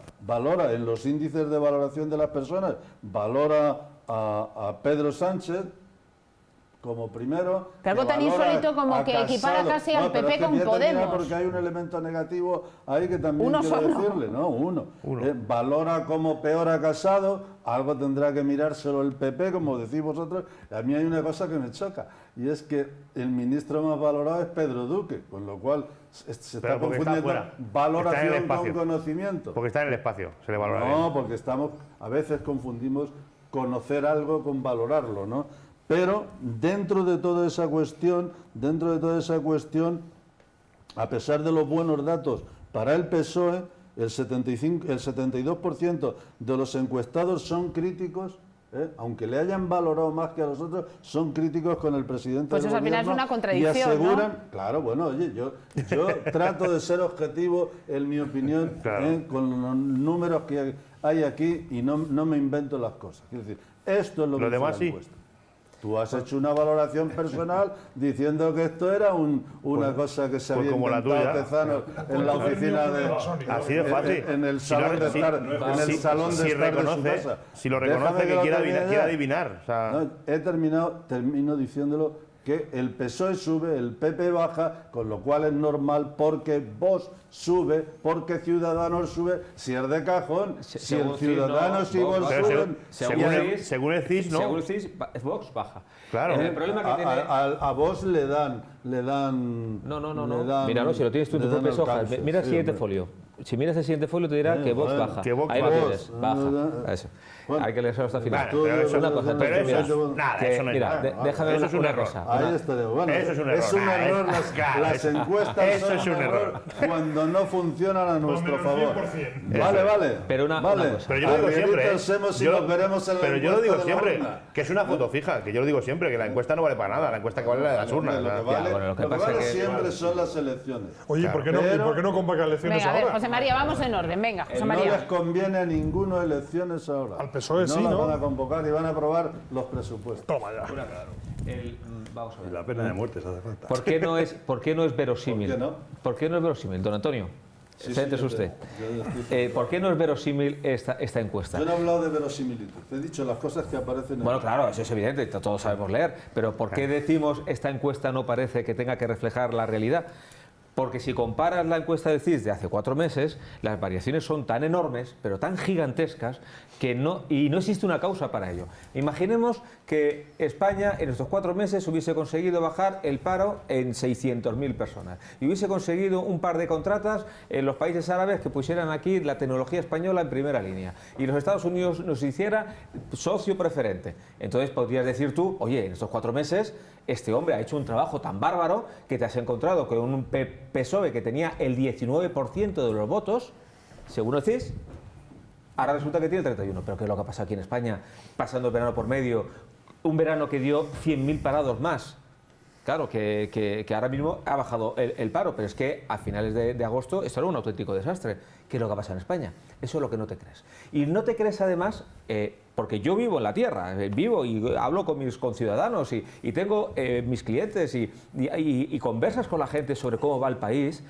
en los índices de valoración de las personas, valora a Pedro Sánchez como primero. Pero algo que tan valora insólito como a que equipara Casado. casi al No, pero PP es que con voy a terminar Podemos. Porque hay un elemento negativo ahí que también Uno quiero solo. decirle, ¿no? Uno. Valora como peor a Casado, algo tendrá que mirárselo el PP, como decís vosotros. A mí hay una cosa que me choca, y es que el ministro más valorado es Pedro Duque, con lo cual se está Pero porque está confundiendo fuera. Está en el valoración con espacio. conocimiento. Porque está en el espacio, se le valora bien. No, porque a veces confundimos conocer algo con valorarlo, ¿no? Pero dentro de toda esa cuestión, a pesar de los buenos datos para el PSOE, el 72% de los encuestados son críticos aunque le hayan valorado más que a los otros, son críticos con el presidente Pues del eso al final gobierno es una contradicción, y aseguran, ¿no? claro, bueno, oye, yo trato de ser objetivo en mi opinión, Claro. con los números que hay aquí y no me invento las cosas. Quiero decir, esto es lo que Lo dice demás la sí. encuesta. Tú has hecho una valoración personal diciendo que esto era una cosa que se había como la inventado tuya. Tezano en la oficina de... Así de fácil. En el Si lo- salón de si- estar, en el si- salón de si estar de su reconoce, casa. si lo Déjame reconoce que lo quiera termine adivinar, ya. o sea, No, termino diciéndolo que el PSOE sube, el PP baja, con lo cual es normal porque Vox sube, porque Ciudadanos sube, si es de cajón, si el Ciudadanos y Vox Pero suben... según el CIS, no. Según el CIS, Vox baja. Claro. El problema que tiene... A Vox le dan... No. Míralo, si lo tienes tú en tus propias hojas. Mira el siguiente folio. Si miras el siguiente folio te dirá que Vox baja. que Vox Ahí lo baja. tienes, baja. Eso. Bueno, Hay que leerlo hasta el final. Vale, pero eso, Una cosa, pero entonces, eso mira, es nada, que- eso no es mira, nada. déjame Eso es un una error. cosa. Ahí está. Bueno, Eso es un error. Es un error. Claro, Las encuestas eso son es un error. cuando no funcionan a nuestro menos favor. 100%. Vale. Pero una vale. cosa. Pero yo lo digo siempre, Arribita si nos veremos en la pero yo lo encuesta digo de la siempre, urna. que es una foto fija, que yo lo digo siempre, que la encuesta no vale para nada, la encuesta que vale es la de las urnas. Lo que ¿no? vale, bueno, lo que lo que pasa vale que- siempre son las elecciones. Oye, Claro. ¿por qué no, Pero- ¿y por qué no convocan elecciones Venga, a ver, ahora? José María, vamos en orden. Venga, José No les María. conviene a ninguno elecciones ahora. Al PSOE no sí, las ¿no? van a convocar y van a aprobar los presupuestos. Toma ya. Vamos a Y ver. la pena de muerte se hace falta. ¿Por qué no es verosímil? ¿Por qué no? ¿Por qué no es verosímil, don Antonio? Céntrese usted. ¿Por qué no es verosímil esta encuesta? Yo no he hablado de verosimilitud, te he dicho las cosas que aparecen en Bueno, claro, eso es evidente, todos sabemos leer, pero ¿por qué decimos esta encuesta no parece que tenga que reflejar la realidad? Porque si comparas la encuesta del CIS de hace 4 meses, las variaciones son tan enormes, pero tan gigantescas, que no existe una causa para ello. Imaginemos que España en estos 4 meses hubiese conseguido bajar el paro en 600.000 personas y hubiese conseguido un par de contratas en los países árabes que pusieran aquí la tecnología española en primera línea y los Estados Unidos nos hiciera socio preferente. Entonces podrías decir tú, oye, en estos 4 meses este hombre ha hecho un trabajo tan bárbaro que te has encontrado con un PSOE que tenía el 19% de los votos, según el CIS, ahora resulta que tiene el 31%. ¿Pero qué es lo que ha pasado aquí en España? Pasando el verano por medio, un verano que dio 100.000 parados más. Claro, que ahora mismo ha bajado el paro, pero es que a finales de agosto esto era un auténtico desastre. ¿Qué es lo que ha pasado en España? Eso es lo que no te crees. Y no te crees además, porque yo vivo en la tierra, vivo y hablo con mis conciudadanos y tengo mis clientes y conversas con la gente sobre cómo va el país.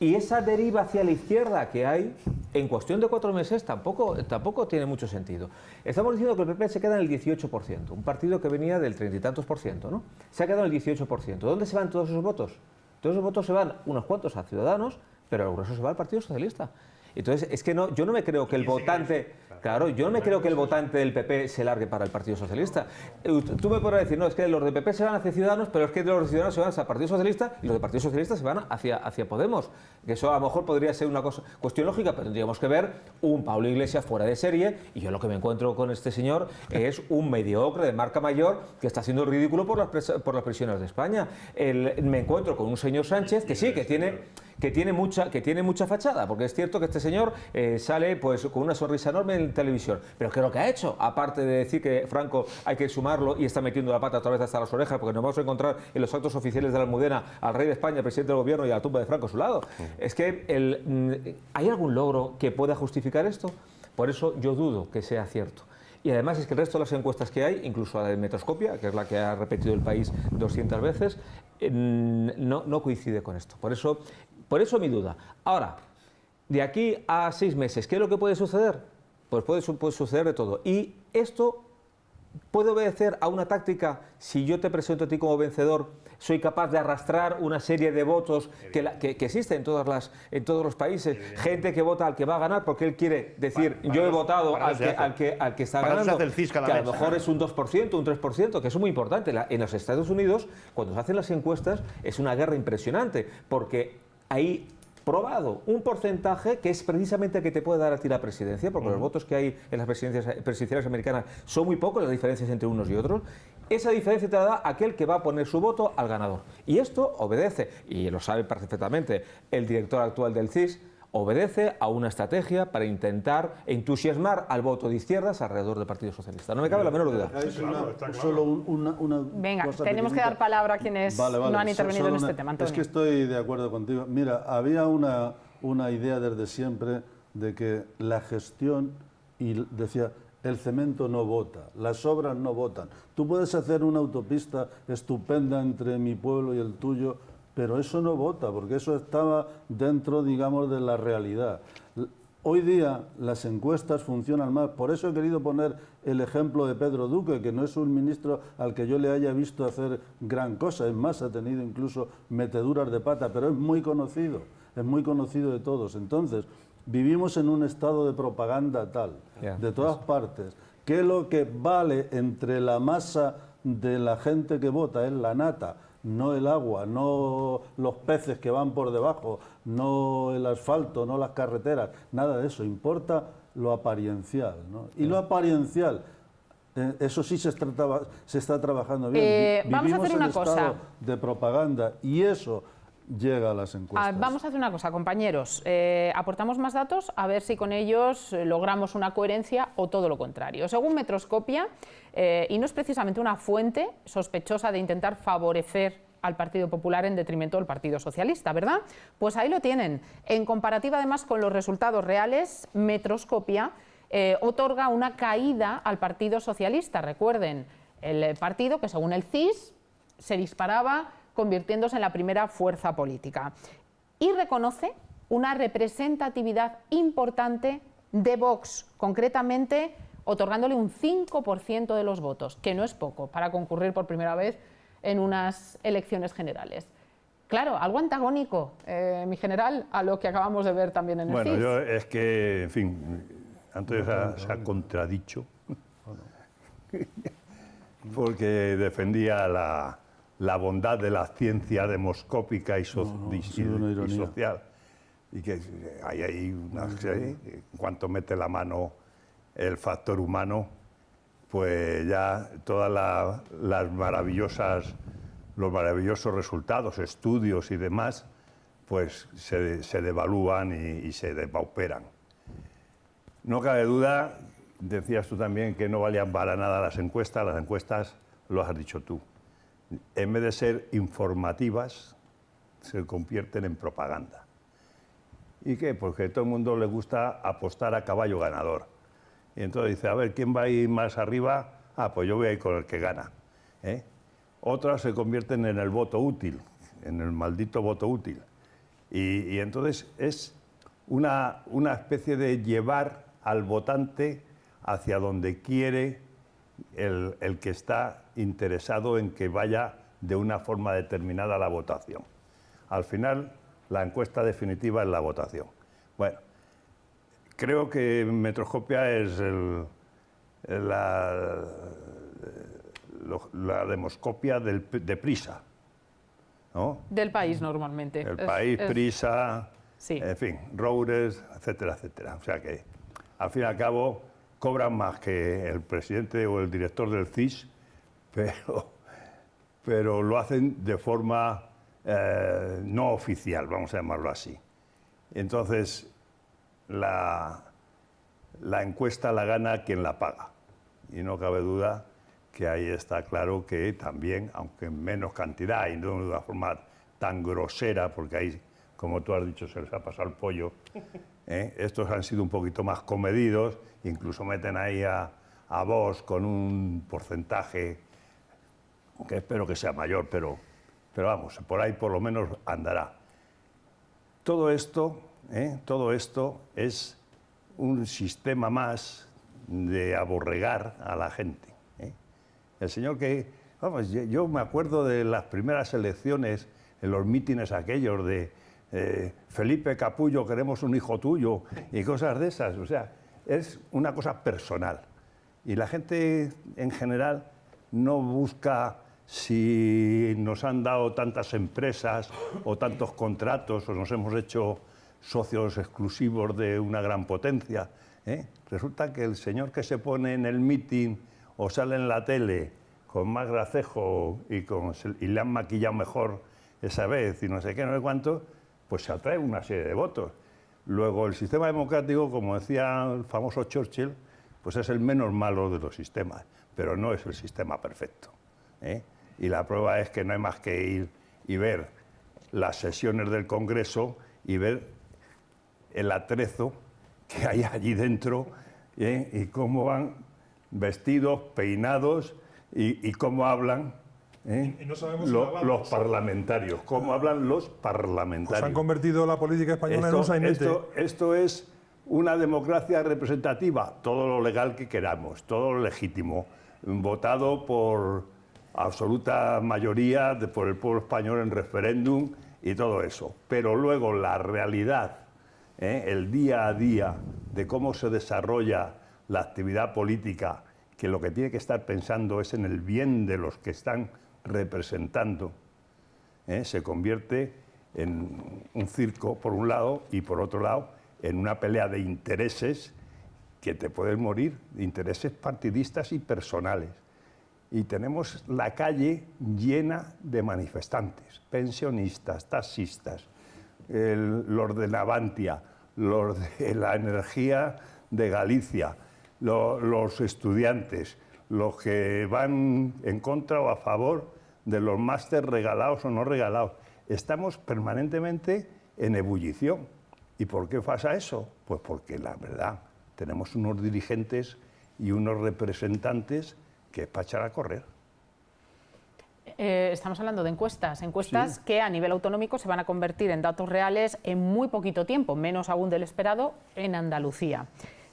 Y esa deriva hacia la izquierda que hay, en cuestión de 4 meses, tampoco tiene mucho sentido. Estamos diciendo que el PP se queda en el 18%, un partido que venía del 30 y tantos por ciento, ¿no? Se ha quedado en el 18%. ¿Dónde se van todos esos votos? Todos esos votos se van unos cuantos a Ciudadanos, pero el grueso se va al Partido Socialista. Entonces, es que yo no me creo que el votante... Claro, yo no me creo que el votante del PP se largue para el Partido Socialista. Tú me podrás decir, no, es que los de PP se van hacia Ciudadanos, pero es que los de Ciudadanos se van hacia el Partido Socialista y los de Partido Socialista se van hacia Podemos. Que eso a lo mejor podría ser una cuestión lógica, pero tendríamos que ver un Pablo Iglesias fuera de serie y yo lo que me encuentro con este señor es un mediocre de marca mayor que está haciendo ridículo por las prisiones de España. Me encuentro con un señor Sánchez que sí, que tiene mucha fachada, porque es cierto que este señor sale pues con una sonrisa enorme en televisión. Pero ¿qué es lo que ha hecho? Aparte de decir que Franco hay que sumarlo y está metiendo la pata otra vez hasta las orejas, porque nos vamos a encontrar en los actos oficiales de la Almudena al rey de España, al presidente del gobierno y a la tumba de Franco a su lado. Es que ¿hay algún logro que pueda justificar esto? Por eso yo dudo que sea cierto. Y además es que el resto de las encuestas que hay, incluso la de Metroscopia, que es la que ha repetido el país 200 veces, no coincide con esto. Por eso mi duda. Ahora, de aquí a 6 meses, ¿qué es lo que puede suceder? Pues puede suceder de todo. Y esto puede obedecer a una táctica. Si yo te presento a ti como vencedor, soy capaz de arrastrar una serie de votos que existe en todos los países. Gente que vota al que va a ganar porque él quiere decir, yo he votado al que está ganando, que a lo mejor es un 2%, un 3%, que eso es muy importante. En los Estados Unidos, cuando se hacen las encuestas, es una guerra impresionante, porque ahí probado un porcentaje que es precisamente el que te puede dar a ti la presidencia, porque los votos que hay en las presidenciales americanas son muy pocos, las diferencias entre unos y otros. Esa diferencia te la da aquel que va a poner su voto al ganador. Y esto obedece, y lo sabe perfectamente el director actual del CIS, obedece a una estrategia para intentar entusiasmar al voto de izquierdas alrededor del Partido Socialista. No me cabe la menor duda. Solo una Venga, cosa tenemos que pequeñita. dar palabra a quienes no han intervenido en este tema, Antonio. Es que estoy de acuerdo contigo. Mira, había una idea desde siempre de que la gestión, y decía, el cemento no vota, las obras no votan. Tú puedes hacer una autopista estupenda entre mi pueblo y el tuyo, pero eso no vota, porque eso estaba dentro, digamos, de la realidad. Hoy día las encuestas funcionan más, por eso he querido poner el ejemplo de Pedro Duque, que no es un ministro al que yo le haya visto hacer gran cosa, es más, ha tenido incluso meteduras de pata, pero es muy conocido de todos. Entonces, vivimos en un estado de propaganda tal, de todas partes, que lo que vale entre la masa de la gente que vota es la nata, no el agua, no los peces que van por debajo, no el asfalto, no las carreteras, nada de eso, importa lo apariencial, ¿no? Y lo apariencial, eso sí se está trabajando bien. Vamos a hacer una cosa. Estado de propaganda y eso llega a las encuestas. Vamos a hacer una cosa, compañeros. Aportamos más datos a ver si con ellos logramos una coherencia o todo lo contrario. Según Metroscopia, y no es precisamente una fuente sospechosa de intentar favorecer al Partido Popular en detrimento del Partido Socialista, ¿verdad? Pues ahí lo tienen. En comparativa, además, con los resultados reales, Metroscopia otorga una caída al Partido Socialista. Recuerden, el partido que, según el CIS, se disparaba convirtiéndose en la primera fuerza política. Y reconoce una representatividad importante de Vox, concretamente otorgándole un 5% de los votos, que no es poco para concurrir por primera vez en unas elecciones generales. Claro, algo antagónico, mi general, a lo que acabamos de ver también en el CIS. Bueno, yo es que, en fin, antes se ha contradicho, porque defendía la bondad de la ciencia demoscópica y social. Y que hay en cuanto mete la mano el factor humano, pues ya todas los maravillosos resultados, estudios y demás, pues se devalúan y se depauperan. No cabe duda, decías tú también, que no valían para nada las encuestas lo has dicho tú. En vez de ser informativas, se convierten en propaganda. ¿Y qué? Porque a todo el mundo le gusta apostar a caballo ganador. Y entonces dice, a ver, ¿quién va a ir más arriba? Ah, pues yo voy a ir con el que gana. Otras se convierten en el voto útil, en el maldito voto útil. Y entonces es una especie de llevar al votante hacia donde quiere el que está interesado en que vaya de una forma determinada a la votación. Al final, la encuesta definitiva es la votación. Bueno, creo que Metroscopia es la demoscopia de Prisa, ¿no? Del País, normalmente. El País, Prisa, sí. En fin, Roures, etcétera, etcétera. O sea que, al fin y al cabo, cobran más que el presidente o el director del CIS, pero lo hacen de forma no oficial, vamos a llamarlo así. Entonces, la encuesta la gana quien la paga. Y no cabe duda que ahí está claro que también, aunque en menos cantidad y no de una forma tan grosera, porque ahí, como tú has dicho, se les ha pasado el pollo, estos han sido un poquito más comedidos, incluso meten ahí a Vox con un porcentaje que espero que sea mayor, pero vamos, por ahí por lo menos andará. Todo esto es un sistema más de aborregar a la gente. El señor que, vamos, yo me acuerdo de las primeras elecciones, en los mítines aquellos de Felipe Capullo, queremos un hijo tuyo, y cosas de esas. O sea, es una cosa personal. Y la gente en general no busca si nos han dado tantas empresas o tantos contratos o nos hemos hecho socios exclusivos de una gran potencia. Resulta que el señor que se pone en el mitin o sale en la tele con más gracejo y le han maquillado mejor esa vez y no sé qué, no sé cuánto, pues se atrae una serie de votos. Luego, el sistema democrático, como decía el famoso Churchill, pues es el menos malo de los sistemas, pero no es el sistema perfecto, ¿eh? Y la prueba es que no hay más que ir y ver las sesiones del Congreso y ver el atrezo que hay allí dentro, ¿eh? Y cómo van vestidos, peinados y cómo hablan, ¿eh? Y no sabemos los parlamentarios, cómo hablan los parlamentarios. Pues han convertido la política española en un sainete. Esto es una democracia representativa, todo lo legal que queramos, todo lo legítimo, votado por absoluta mayoría por el pueblo español en referéndum y todo eso. Pero luego la realidad, el día a día de cómo se desarrolla la actividad política, que lo que tiene que estar pensando es en el bien de los que están representando, se convierte en un circo por un lado y por otro lado en una pelea de intereses que te pueden morir, intereses partidistas y personales. Y tenemos la calle llena de manifestantes, pensionistas, taxistas, los de Navantia, los de la energía de Galicia, los estudiantes, los que van en contra o a favor de los másteres regalados o no regalados. Estamos permanentemente en ebullición. ¿Y por qué pasa eso? Pues porque la verdad, tenemos unos dirigentes y unos representantes que es para echar a correr. Estamos hablando de encuestas Sí. que a nivel autonómico se van a convertir en datos reales en muy poquito tiempo, menos aún del esperado, en Andalucía.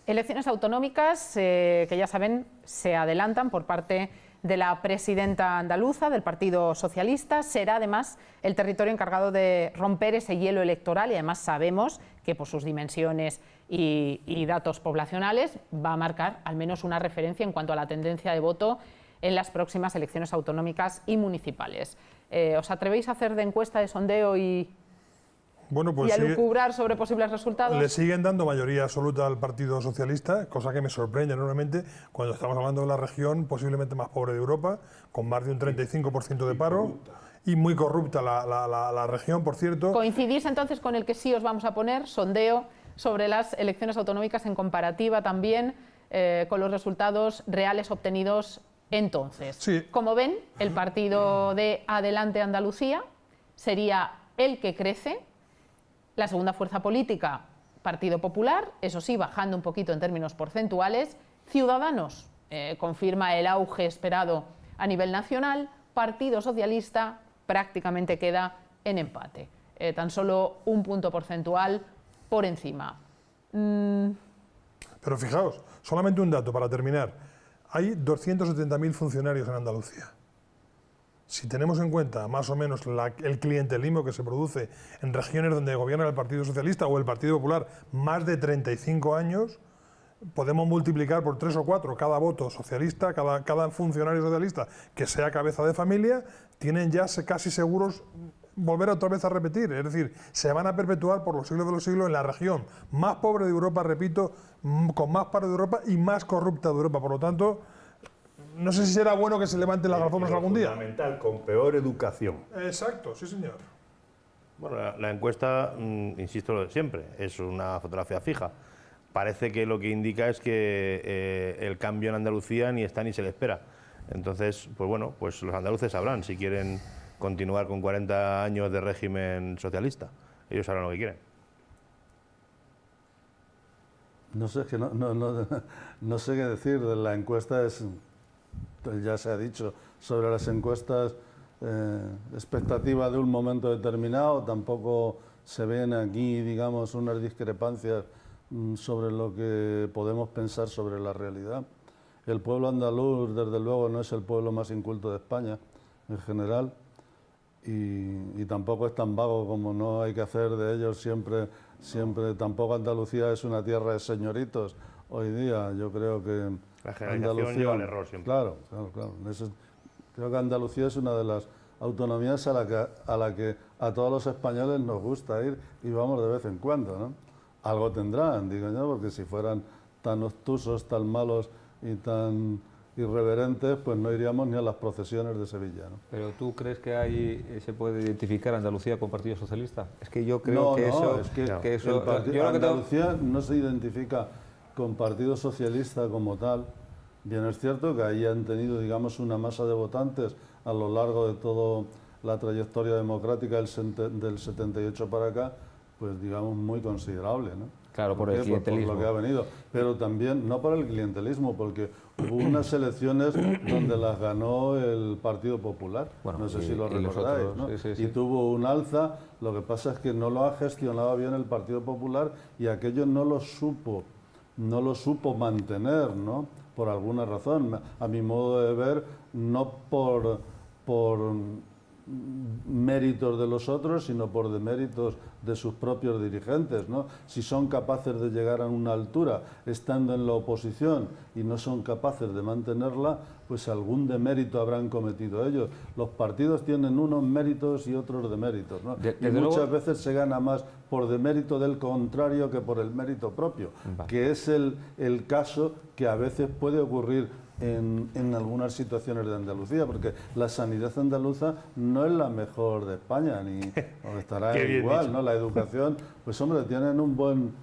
Elecciones autonómicas que ya saben se adelantan por parte de la presidenta andaluza del Partido Socialista. Será además el territorio encargado de romper ese hielo electoral y además sabemos que por sus dimensiones y datos poblacionales va a marcar al menos una referencia en cuanto a la tendencia de voto en las próximas elecciones autonómicas y municipales. ¿Os atrevéis a hacer de encuesta, de sondeo y a lucubrar sobre posibles resultados? Le siguen dando mayoría absoluta al Partido Socialista, cosa que me sorprende enormemente cuando estamos hablando de la región posiblemente más pobre de Europa, con más de un 35% de paro y muy corrupta la región, por cierto. ¿Coincidís entonces con el que sí os vamos a poner, sondeo sobre las elecciones autonómicas en comparativa también con los resultados reales obtenidos entonces? Sí. Como ven, el partido de Adelante Andalucía sería el que crece. La segunda fuerza política, Partido Popular, eso sí, bajando un poquito en términos porcentuales. Ciudadanos, confirma el auge esperado a nivel nacional. Partido Socialista prácticamente queda en empate, tan solo un punto porcentual por encima. Pero fijaos, solamente un dato para terminar. Hay 270.000 funcionarios en Andalucía. Si tenemos en cuenta más o menos el clientelismo que se produce en regiones donde gobierna el Partido Socialista o el Partido Popular más de 35 años, podemos multiplicar por 3 o 4 cada voto socialista, cada funcionario socialista que sea cabeza de familia, tienen ya casi seguros volver otra vez a repetir. Es decir, se van a perpetuar por los siglos de los siglos en la región más pobre de Europa, repito, con más paro de Europa y más corrupta de Europa. Por lo tanto, no sé si será bueno que se levanten las reformas algún día. Fundamental, con peor educación. Exacto, sí señor. Bueno, la encuesta, insisto lo de siempre, es una fotografía fija. Parece que lo que indica es que el cambio en Andalucía ni está ni se le espera. Entonces, pues bueno, pues los andaluces sabrán si quieren continuar con 40 años de régimen socialista. Ellos sabrán lo que quieren. No sé, es que no sé qué decir. La encuesta ya se ha dicho, sobre las encuestas, expectativa de un momento determinado, tampoco se ven aquí, digamos, unas discrepancias sobre lo que podemos pensar sobre la realidad. El pueblo andaluz, desde luego, no es el pueblo más inculto de España, en general, y tampoco es tan vago como no hay que hacer de ellos siempre. Tampoco Andalucía es una tierra de señoritos hoy día. Yo creo que La generalización lleva al error siempre. Claro. Creo que Andalucía es una de las autonomías a la que a todos los españoles nos gusta ir y vamos de vez en cuando, ¿no? Algo tendrán, digo yo, porque si fueran tan obtusos, tan malos y tan irreverentes, pues no iríamos ni a las procesiones de Sevilla, ¿no? ¿Pero tú crees que se puede identificar Andalucía con Partido Socialista? Es que yo creo que eso... es que eso Andalucía no se identifica con Partido Socialista como tal. Bien es cierto que ahí han tenido, digamos, una masa de votantes a lo largo de toda la trayectoria democrática del 78 para acá, pues digamos muy considerable, ¿no? Claro, por el clientelismo. Por lo que ha venido, pero también, no por el clientelismo, porque hubo unas elecciones donde las ganó el Partido Popular, bueno, no sé si lo recordáis, ¿no? Sí. Y tuvo un alza, lo que pasa es que no lo ha gestionado bien el Partido Popular y aquello no lo supo mantener, ¿no? Por alguna razón, a mi modo de ver, no por méritos de los otros, sino por deméritos de sus propios dirigentes, ¿no? Si son capaces de llegar a una altura estando en la oposición y no son capaces de mantenerla, pues algún demérito habrán cometido ellos. Los partidos tienen unos méritos y otros deméritos, ¿no? Y muchas veces se gana más por demérito del contrario que por el mérito propio, que es el caso que a veces puede ocurrir en algunas situaciones de Andalucía, porque la sanidad andaluza no es la mejor de España, ni estará igual, ¿no? La educación, pues hombre, tienen un buen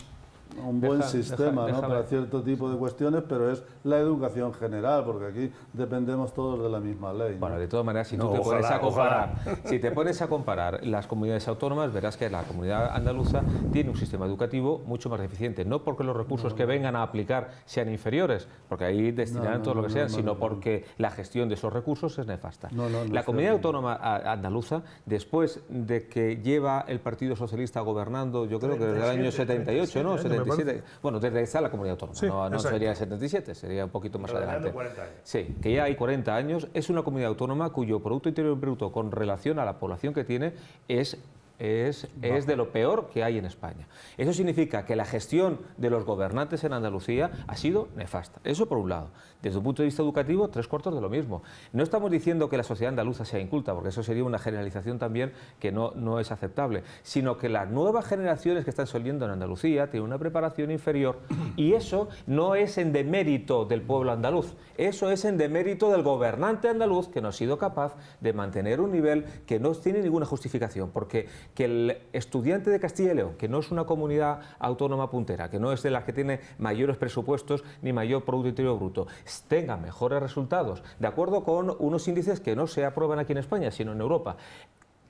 sistema, ¿no? Para cierto tipo de cuestiones, pero es la educación general, porque aquí dependemos todos de la misma ley, ¿no? Bueno, de todas maneras, si No, tú ojalá. si te pones a comparar las comunidades autónomas, verás que la comunidad andaluza tiene un sistema educativo mucho más deficiente, no porque los recursos que vengan a aplicar sean inferiores, porque ahí destinarán todo lo que sean, sino porque la gestión de esos recursos es nefasta. La comunidad autónoma andaluza, después de que lleva el Partido Socialista gobernando, yo creo que desde el año 78, ¿no? 77, bueno, desde que está la comunidad autónoma, sí, no sería 77, sería un poquito más adelante. 40 años. Sí, que ya hay 40 años, es una comunidad autónoma cuyo Producto Interior Bruto con relación a la población que tiene es de lo peor que hay en España. Eso significa que la gestión de los gobernantes en Andalucía ha sido nefasta. Eso por un lado. Desde un punto de vista educativo, 3/4 de lo mismo. No estamos diciendo que la sociedad andaluza sea inculta, porque eso sería una generalización también que no es aceptable, sino que las nuevas generaciones que están saliendo en Andalucía tienen una preparación inferior y eso no es en demérito del pueblo andaluz, eso es en demérito del gobernante andaluz que no ha sido capaz de mantener un nivel que no tiene ninguna justificación, porque que el estudiante de Castilla y León, que no es una comunidad autónoma puntera, que no es de las que tiene mayores presupuestos ni mayor Producto Interior Bruto, tenga mejores resultados, de acuerdo con unos índices que no se aprueban aquí en España, sino en Europa,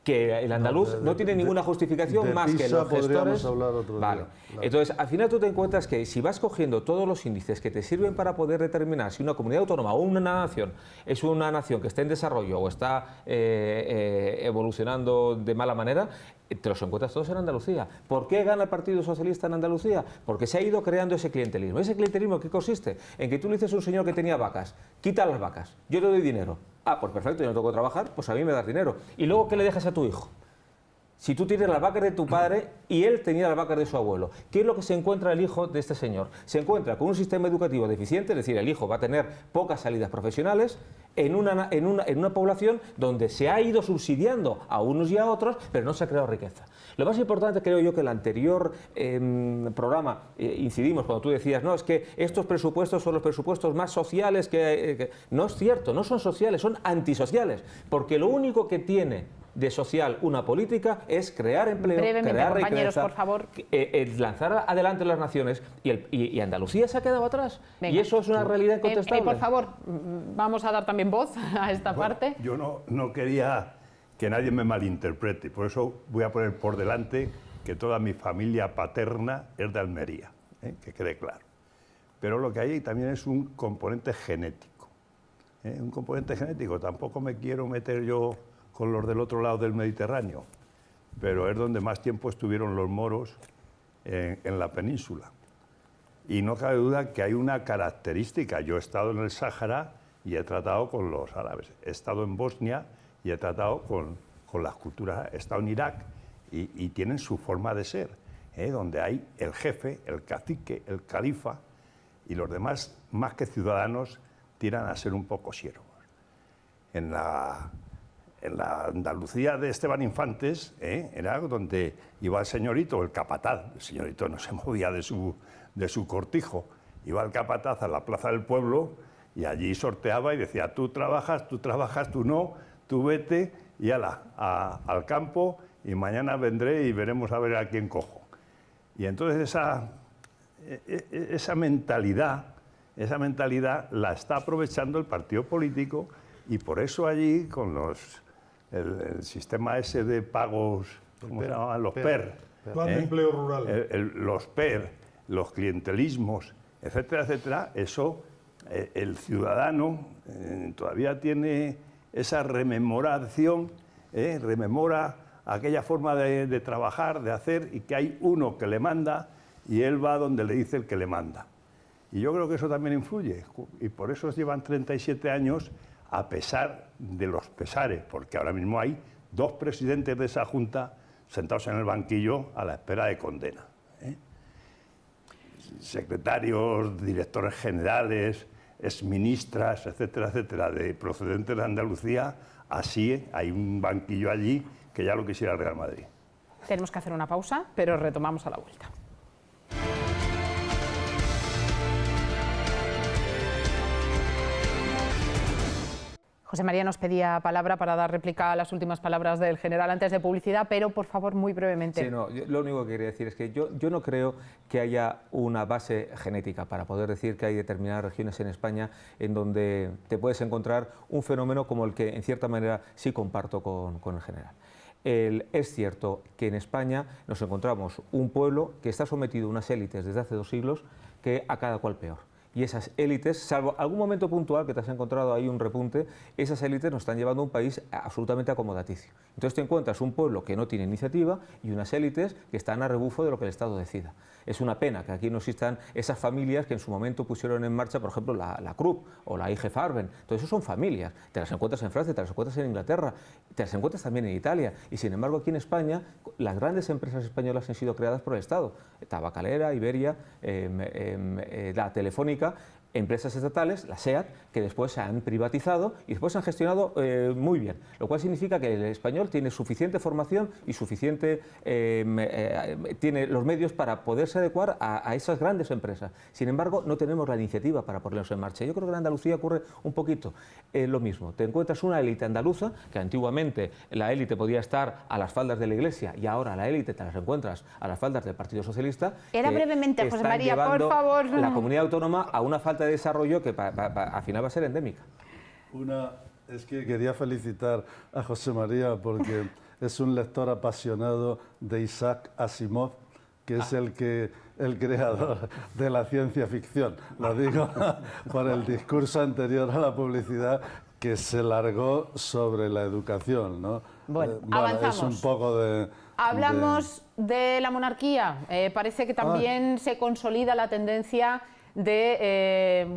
que el andaluz no tiene ninguna justificación más que los gestores. Vale. Entonces, al final tú te encuentras que si vas cogiendo todos los índices que te sirven para poder determinar si una comunidad autónoma o una nación es una nación que está en desarrollo o está evolucionando de mala manera, te los encuentras todos en Andalucía. ¿Por qué gana el Partido Socialista en Andalucía? Porque se ha ido creando ese clientelismo. ¿Ese clientelismo qué consiste? En que tú le dices a un señor que tenía vacas, quita las vacas, yo te doy dinero. Ah, pues perfecto, yo no tengo que trabajar, pues a mí me das dinero. ¿Y luego qué le dejas a tu hijo? Si tú tienes las vacas de tu padre y él tenía las vacas de su abuelo, ¿qué es lo que se encuentra el hijo de este señor? Se encuentra con un sistema educativo deficiente, es decir, el hijo va a tener pocas salidas profesionales en una población donde se ha ido subsidiando a unos y a otros, pero no se ha creado riqueza. Lo más importante, creo yo, que el anterior programa incidimos cuando tú decías, no, es que estos presupuestos son los presupuestos más sociales que... No es cierto, no son sociales, son antisociales, porque lo único que tiene de social una política es crear empleo, crear riqueza, por favor. Lanzar adelante las naciones y Andalucía se ha quedado atrás. Venga. Y eso es una realidad incontestable. Por favor, vamos a dar también voz a esta parte. Yo no quería que nadie me malinterprete, por eso voy a poner por delante que toda mi familia paterna es de Almería, que quede claro. Pero lo que hay también es un componente genético. Un componente genético, tampoco me quiero meter yo con los del otro lado del Mediterráneo, pero es donde más tiempo estuvieron los moros en la península. Y no cabe duda que hay una característica. Yo he estado en el Sáhara y he tratado con los árabes, he estado en Bosnia y he tratado con las culturas, he estado en Irak y tienen su forma de ser, donde hay el jefe, el cacique, el califa y los demás, más que ciudadanos, tiran a ser un poco siervos. En la Andalucía de Esteban Infantes, era donde iba el señorito, el capataz. El señorito no se movía de su cortijo. Iba el capataz a la plaza del pueblo Y allí sorteaba y decía, tú trabajas, tú no, tú vete y ala, al campo y mañana vendré y veremos a ver a quién cojo. Y entonces esa mentalidad la está aprovechando el partido político y por eso allí con el sistema ese de pagos, ¿cómo se llamaban? Los PER. Plan de empleo rural. Los PER, los clientelismos, etcétera, etcétera, eso el ciudadano todavía tiene esa rememoración, rememora aquella forma de trabajar, de hacer, y que hay uno que le manda y él va donde le dice el que le manda. Y yo creo que eso también influye, y por eso llevan 37 años a pesar de los pesares, porque ahora mismo hay 2 presidentes de esa Junta sentados en el banquillo a la espera de condena. Secretarios, directores generales, exministras, etcétera, etcétera, de procedentes de Andalucía, así hay un banquillo allí que ya lo quisiera el Real Madrid. Tenemos que hacer una pausa, pero retomamos a la vuelta. José María nos pedía palabra para dar réplica a las últimas palabras del general antes de publicidad, pero por favor, muy brevemente. Sí, no, lo único que quería decir es que yo no creo que haya una base genética para poder decir que hay determinadas regiones en España en donde te puedes encontrar un fenómeno como el que en cierta manera sí comparto con el general. Es cierto que en España nos encontramos un pueblo que está sometido a unas élites desde hace 2 siglos que a cada cual peor. Y esas élites, salvo algún momento puntual que te has encontrado ahí un repunte, esas élites nos están llevando a un país absolutamente acomodaticio. Entonces te encuentras un pueblo que no tiene iniciativa y unas élites que están a rebufo de lo que el Estado decida. Es una pena que aquí no existan esas familias que en su momento pusieron en marcha, por ejemplo, la Krupp o la IG Farben. Todo eso son familias. Te las encuentras en Francia, te las encuentras en Inglaterra, te las encuentras también en Italia. Y sin embargo aquí en España las grandes empresas españolas han sido creadas por el Estado. Tabacalera, Iberia, la Telefónica, empresas estatales, la SEAT, que después se han privatizado y después se han gestionado muy bien, lo cual significa que el español tiene suficiente formación y tiene los medios para poderse adecuar a esas grandes empresas. Sin embargo, no tenemos la iniciativa para ponerlos en marcha. Yo creo que en Andalucía ocurre un poquito lo mismo. Te encuentras una élite andaluza, que antiguamente la élite podía estar a las faldas de la Iglesia y ahora la élite te las encuentras a las faldas del Partido Socialista. Era brevemente, José María, por favor. La comunidad autónoma a una falta de desarrollo que al final va a ser endémica. Es que quería felicitar a José María porque es un lector apasionado de Isaac Asimov, que es el creador de la ciencia ficción. Lo digo por el discurso anterior a la publicidad que se largó sobre la educación, ¿no? Bueno, avanzamos. Es un poco de... Hablamos de la monarquía. Parece que también se consolida la tendencia de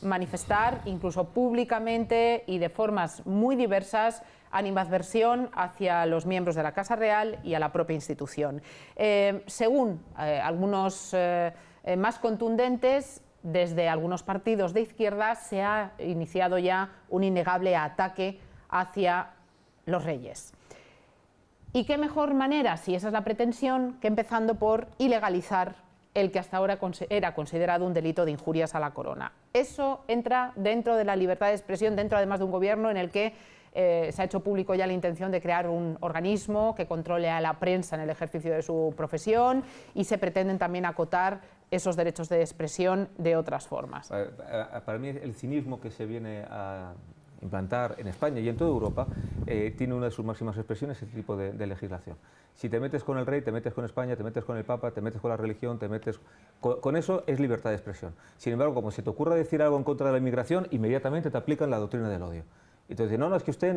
manifestar incluso públicamente y de formas muy diversas animadversión hacia los miembros de la Casa Real y a la propia institución. Según algunos más contundentes, desde algunos partidos de izquierda se ha iniciado ya un innegable ataque hacia los reyes. ¿Y qué mejor manera, si esa es la pretensión, que empezando por ilegalizar el que hasta ahora era considerado un delito de injurias a la corona? Eso entra dentro de la libertad de expresión, dentro además de un gobierno en el que se ha hecho público ya la intención de crear un organismo que controle a la prensa en el ejercicio de su profesión, y se pretenden también acotar esos derechos de expresión de otras formas. Para mí el cinismo que se viene a implantar en España y en toda Europa tiene una de sus máximas expresiones este tipo de legislación. Si te metes con el rey, te metes con España, te metes con el Papa, te metes con la religión, te metes... Con eso es libertad de expresión. Sin embargo, como se te ocurra decir algo en contra de la inmigración, inmediatamente te aplican la doctrina del odio. Entonces, no, es que usted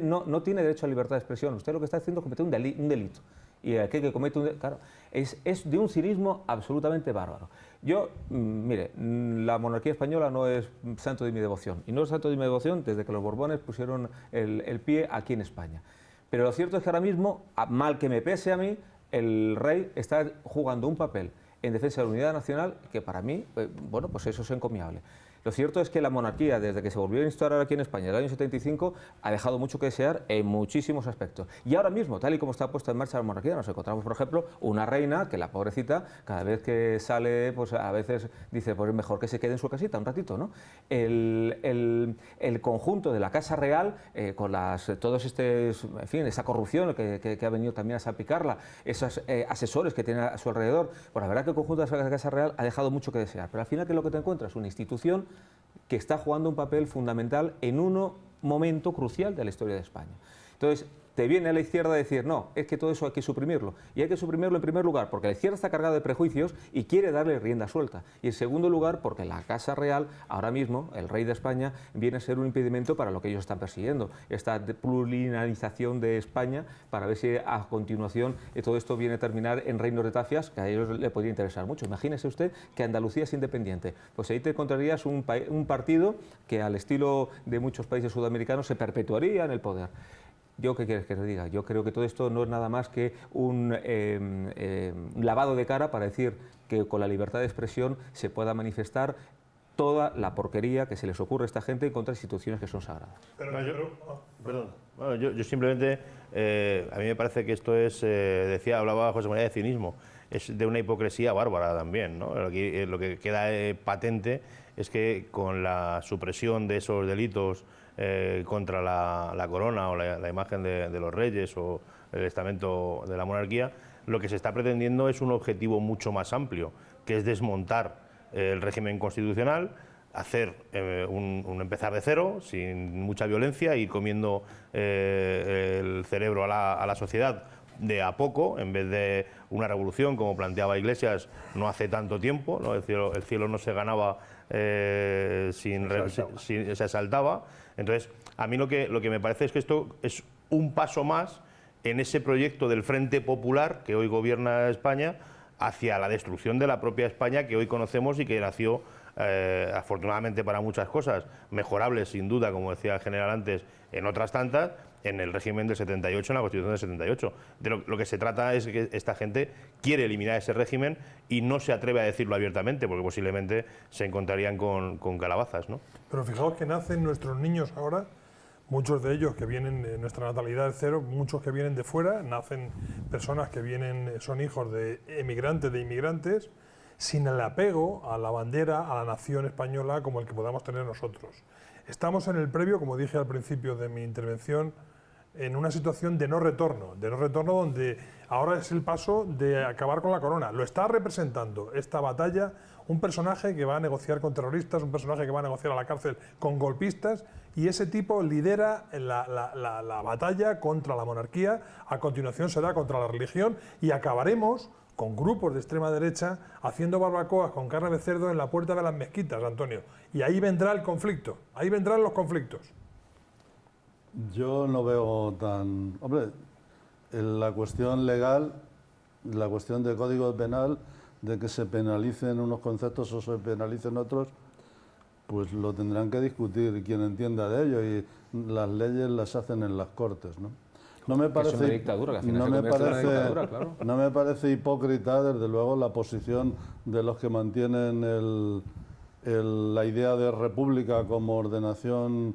no tiene derecho a libertad de expresión, usted lo que está haciendo es cometer un delito. Y aquel que comete un delito, claro, es de un cinismo absolutamente bárbaro. Yo, mire, la monarquía española no es santo de mi devoción, y no es santo de mi devoción desde que los Borbones pusieron el pie aquí en España. Pero lo cierto es que ahora mismo, mal que me pese a mí, el rey está jugando un papel en defensa de la unidad nacional que para mí, bueno, pues eso es encomiable. Lo cierto es que la monarquía, desde que se volvió a instaurar aquí en España en el año 75, ha dejado mucho que desear en muchísimos aspectos. Y ahora mismo, tal y como está puesta en marcha la monarquía, nos encontramos, por ejemplo, una reina que la pobrecita, cada vez que sale, pues a veces dice, pues es mejor que se quede en su casita un ratito, ¿no? El conjunto de la Casa Real, con todos en fin, esa corrupción que ha venido también a salpicarla, esos asesores que tiene a su alrededor, pues la verdad que el conjunto de la Casa Real ha dejado mucho que desear. Pero al final, ¿qué es lo que te encuentras? Una institución que está jugando un papel fundamental en un momento crucial de la historia de España. Entonces, te viene a la izquierda a decir, no, es que todo eso hay que suprimirlo. Y hay que suprimirlo en primer lugar porque la izquierda está cargada de prejuicios y quiere darle rienda suelta. Y en segundo lugar porque la Casa Real, ahora mismo, el rey de España, viene a ser un impedimento para lo que ellos están persiguiendo. Esta plurinalización de España, para ver si a continuación todo esto viene a terminar en reinos de tafias, que a ellos les podría interesar mucho. Imagínese usted que Andalucía es independiente. Pues ahí te encontrarías un partido que, al estilo de muchos países sudamericanos, se perpetuaría en el poder. ¿Yo qué quieres que te diga? Yo creo que todo esto no es nada más que un lavado de cara para decir que con la libertad de expresión se pueda manifestar toda la porquería que se les ocurre a esta gente contra instituciones que son sagradas. Bueno, yo simplemente, a mí me parece que esto es, hablaba José María de cinismo, es de una hipocresía bárbara también, ¿no? Lo que queda patente es que con la supresión de esos delitos contra la corona o la imagen de los reyes o el estamento de la monarquía, lo que se está pretendiendo es un objetivo mucho más amplio, que es desmontar el régimen constitucional, hacer empezar de cero, sin mucha violencia, ir comiendo el cerebro a la sociedad de a poco, en vez de una revolución, como planteaba Iglesias no hace tanto tiempo, ¿no? El cielo no se ganaba, se asaltaba. Entonces, a mí lo que me parece es que esto es un paso más en ese proyecto del Frente Popular que hoy gobierna España hacia la destrucción de la propia España que hoy conocemos y que nació, afortunadamente para muchas cosas, mejorables sin duda, como decía el general antes, en otras tantas, en el régimen del 78, en la Constitución del 78. De lo que se trata es que esta gente quiere eliminar ese régimen y no se atreve a decirlo abiertamente, porque posiblemente se encontrarían con calabazas, ¿no? Pero fijaos que nacen nuestros niños ahora, muchos de ellos que vienen de nuestra natalidad es cero, muchos que vienen de fuera, nacen personas que son hijos de emigrantes, de inmigrantes, sin el apego a la bandera, a la nación española como el que podamos tener nosotros. Estamos en el previo, como dije al principio de mi intervención, en una situación de no retorno donde ahora es el paso de acabar con la corona. Lo está representando esta batalla un personaje que va a negociar con terroristas, un personaje que va a negociar a la cárcel con golpistas, y ese tipo lidera la batalla contra la monarquía. A continuación será contra la religión y acabaremos con grupos de extrema derecha haciendo barbacoas con carne de cerdo en la puerta de las mezquitas, Antonio. Y ahí vendrá el conflicto, ahí vendrán los conflictos. Yo no veo tan... Hombre, en la cuestión legal, la cuestión de código penal, de que se penalicen unos conceptos o se penalicen otros, pues lo tendrán que discutir quien entienda de ello, y las leyes las hacen en las Cortes, ¿no? No me parece, es una dictadura, que al final se convierte en una dictadura, claro. No me parece hipócrita, desde luego, la posición de los que mantienen la idea de república como ordenación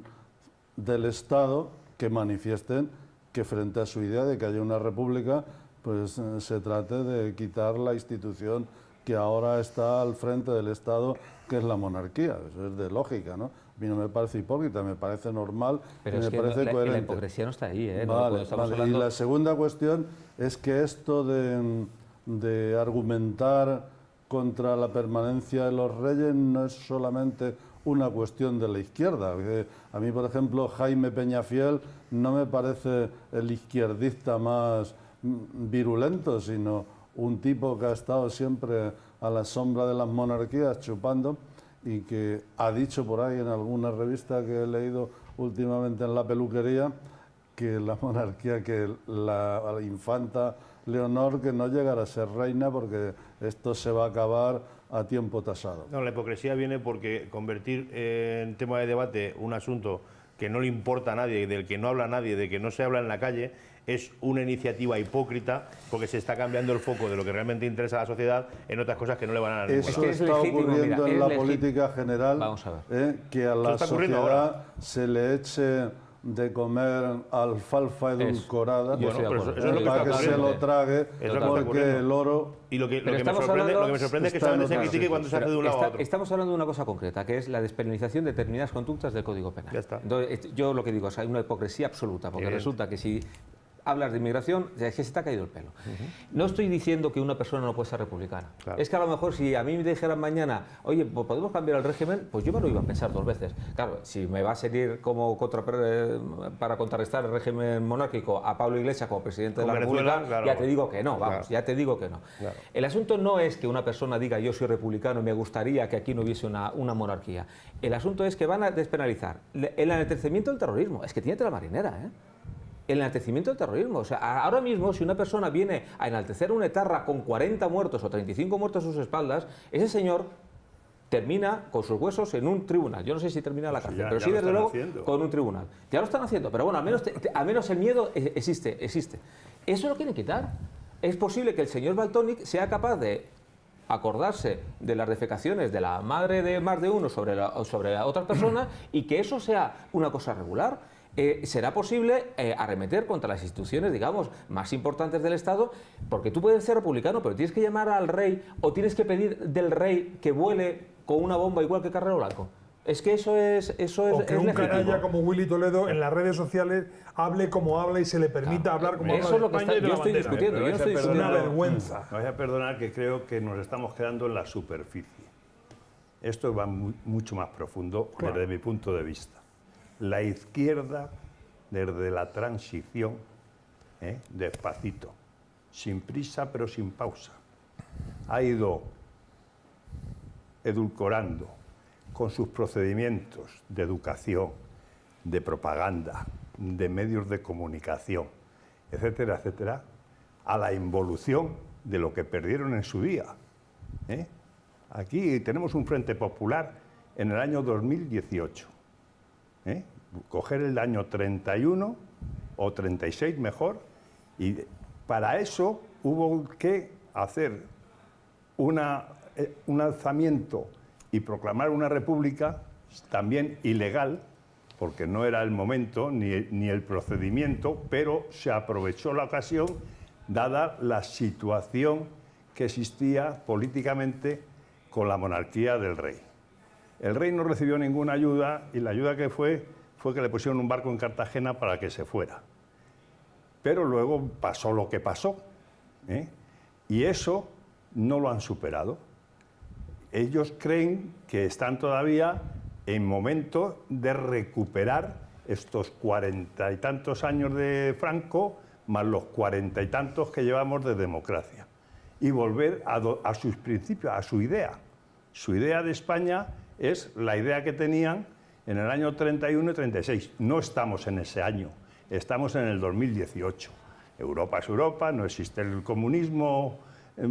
del Estado, que manifiesten que frente a su idea de que haya una república, pues se trate de quitar la institución que ahora está al frente del Estado, que es la monarquía. Eso es de lógica, ¿no? A mí no me parece hipócrita, me parece normal, pero y me parece coherente. La hipocresía no está ahí, ¿eh? Vale, hablando... Y la segunda cuestión es que esto de argumentar contra la permanencia de los reyes no es solamente una cuestión de la izquierda. A mí, por ejemplo, Jaime Peñafiel no me parece el izquierdista más virulento, sino un tipo que ha estado siempre a la sombra de las monarquías chupando, y que ha dicho por ahí en alguna revista que he leído últimamente en la peluquería que la monarquía, que la infanta Leonor, que no llegará a ser reina porque esto se va a acabar a tiempo tasado. No, la hipocresía viene porque convertir en tema de debate un asunto que no le importa a nadie, del que no habla nadie, de que no se habla en la calle, es una iniciativa hipócrita porque se está cambiando el foco de lo que realmente interesa a la sociedad en otras cosas que no le van a dar ningún Eso lado. es está legítimo, ocurriendo mira, en es la legítimo. política general, Vamos a ver. que a la está ocurriendo sociedad ahora. se le eche de comer alfalfa edulcorada yo estoy de Bueno, acuerdo. pero eso es lo que para está que se ocurriendo. lo trague, Es lo que está porque ocurriendo. el oro... Y lo que Pero me estamos sorprende, hablando- lo que me sorprende es que está en solamente se otros critique cuando se hace de un lado a otro. Estamos hablando de una cosa concreta, que es la despenalización de determinadas conductas del Código Penal. Ya está. Entonces, yo lo que digo es hay una hipocresía absoluta, porque Evidente. resulta que si hablas de inmigración, es que se te ha caído el pelo. No estoy diciendo que una persona no puede ser republicana. Claro. Es que a lo mejor si a mí me dijeran mañana, oye, pues podemos cambiar el régimen, pues yo me lo iba a pensar 2 veces. Claro, si me va a servir como para contrarrestar el régimen monárquico a Pablo Iglesias como presidente de Con la Venezuela, República, claro. ya te digo que no, vamos, Claro. ya te digo que no. Claro. El asunto no es que una persona diga yo soy republicano y me gustaría que aquí no hubiese una monarquía. El asunto es que van a despenalizar el enaltecimiento del terrorismo. Es que tiene la marinera, ¿eh? El enaltecimiento del terrorismo. O sea, ahora mismo, si una persona viene a enaltecer una etarra con 40 muertos o 35 muertos a sus espaldas, ese señor termina con sus huesos en un tribunal. Yo no sé si termina en la cárcel, ya- pero ya sí, lo desde están luego, haciendo. con un tribunal. Ya lo están haciendo, pero bueno, al menos el miedo existe. Eso lo quieren quitar. Es posible que el señor Valtònyc sea capaz de acordarse de las defecaciones de la madre de más de uno sobre la otra persona y que eso sea una cosa regular. Será posible arremeter contra las instituciones, digamos, más importantes del Estado, porque tú puedes ser republicano, pero tienes que llamar al rey o tienes que pedir del rey que vuele con una bomba igual que Carrero Blanco. Es que eso es O que es un legítimo. canalla como Willy Toledo en las redes sociales hable como habla y se le permita hablar como habla Eso de es lo que España y de yo la estoy bandera. discutiendo. Yo no estoy Es una discutiendo. vergüenza. Me vais a perdonar que creo que nos estamos quedando en la superficie. Esto va mucho más profundo desde mi punto de vista. La izquierda, desde la transición, despacito, sin prisa pero sin pausa, ha ido edulcorando con sus procedimientos de educación, de propaganda, de medios de comunicación, etcétera, etcétera, a la involución de lo que perdieron en su día. Aquí tenemos un Frente Popular en el año 2018. Coger el año 31 o 36 mejor, y para eso hubo que hacer un alzamiento y proclamar una república también ilegal, porque no era el momento ni el procedimiento, pero se aprovechó la ocasión dada la situación que existía políticamente con la monarquía del rey. El rey no recibió ninguna ayuda y la ayuda que fue que le pusieron un barco en Cartagena para que se fuera. Pero luego pasó lo que pasó, y eso no lo han superado. Ellos creen que están todavía en momento de recuperar estos 40 y tantos años de Franco, más los 40 y tantos que llevamos de democracia, y volver a sus principios, a su idea. Su idea de España es la idea que tenían en el año 31 y 36. No estamos en ese año, estamos en el 2018. Europa es Europa, no existe el comunismo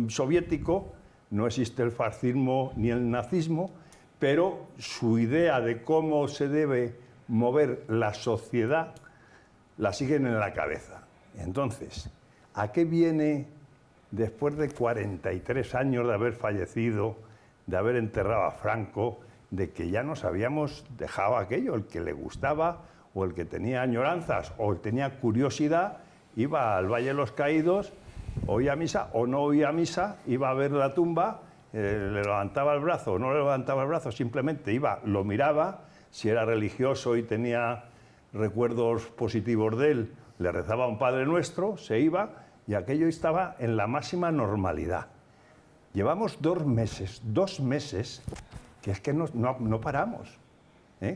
soviético, no existe el fascismo ni el nazismo, pero su idea de cómo se debe mover la sociedad la siguen en la cabeza. Entonces, ¿a qué viene, después de 43 años de haber fallecido, de haber enterrado a Franco, de que ya nos habíamos dejado aquello? El que le gustaba o el que tenía añoranzas o tenía curiosidad iba al Valle de los Caídos, oía misa o no oía misa, iba a ver la tumba, le levantaba el brazo o no le levantaba el brazo, simplemente iba, lo miraba, si era religioso y tenía recuerdos positivos de él, le rezaba un Padre Nuestro, se iba y aquello estaba en la máxima normalidad. Llevamos 2 meses, que es que no paramos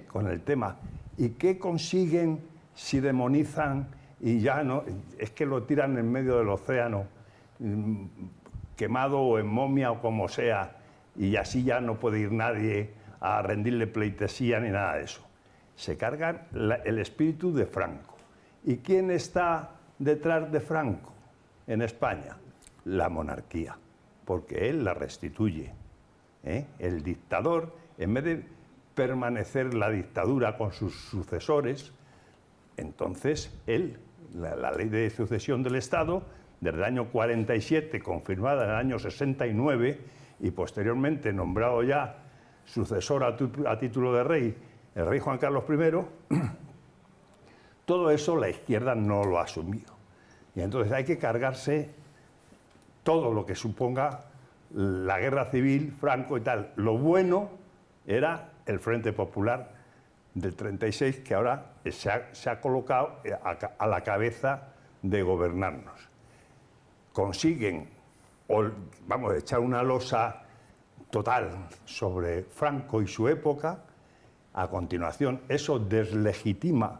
con el tema. ¿Y qué consiguen si demonizan y ya no? Es que lo tiran en medio del océano, quemado o en momia o como sea, y así ya no puede ir nadie a rendirle pleitesía ni nada de eso. Se cargan el espíritu de Franco. ¿Y quién está detrás de Franco en España? La monarquía, porque él la restituye. El dictador, en vez de permanecer la dictadura con sus sucesores, entonces él, la ley de sucesión del Estado, desde el año 47, confirmada en el año 69, y posteriormente nombrado ya sucesor a título de rey, el rey Juan Carlos I, todo eso la izquierda no lo ha asumido. Y entonces hay que cargarse todo lo que suponga la guerra civil, Franco y tal. Lo bueno era el Frente Popular del 36, que ahora se ha colocado a la cabeza de gobernarnos. Consiguen, vamos, echar una losa total sobre Franco y su época. A continuación, eso deslegitima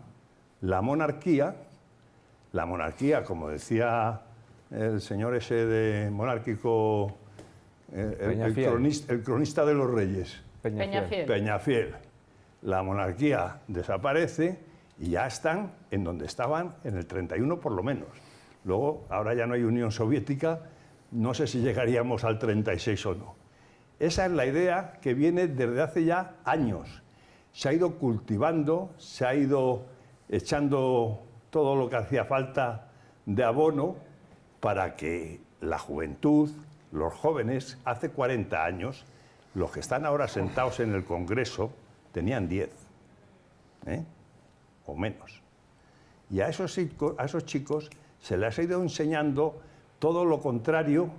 la monarquía. La monarquía, como decía el señor ese de monárquico, el cronista de los reyes, Peñafiel. La monarquía desaparece y ya están en donde estaban en el 31 por lo menos. Luego, ahora ya no hay Unión Soviética, no sé si llegaríamos al 36 o no. Esa es la idea que viene desde hace ya años. Se ha ido cultivando, se ha ido echando todo lo que hacía falta de abono para que la juventud, los jóvenes, hace 40 años, los que están ahora sentados en el Congreso, tenían 10, o menos. Y a esos chicos se les ha ido enseñando todo lo contrario